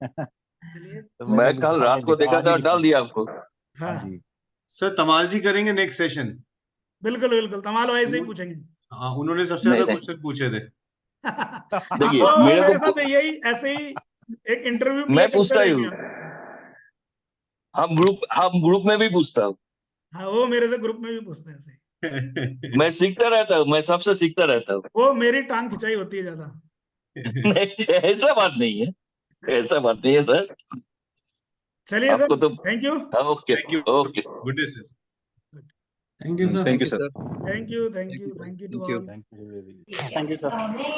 चलिए, तो मैं मैंने कल रात को देखा आज ही था, लिखा। डाल दिया आपको। हाँ हाँ जी। सर तमाल जी करेंगे नेक्स्ट सेशन। बिल्कुल बिल्कुल, तमाल भाई से ही पूछेंगे। हाँ, उन्होंने सबसे नहीं, ज्यादा नहीं। क्वेश्चन पूछे थे। देखिए, वो मेरे मेरे को साथ यही ऐसे ही एक इंटरव्यू मैं प्ले पूछता करते ही रहेंगे हूँ, आपके साथ। हम ग्रुप में भी पूछता हूँ, हाँ, वो मेरे से ग्रुप में भी पूछते हैं ऐसे। मैं सीखता रहता हूँ, मैं सबसे सीखता रहता हूँ। वो मेरी टांग खिंचाई होती है ज्यादा। नहीं, ऐसा बात नहीं है, ऐसा बात नहीं है सर, चलिए आपको सर, तो। Thank you. Okay, thank you, okay. Good day sir. Thank you sir. Thank you sir. Thank you, thank you, thank you to all. Thank you. Thank you sir.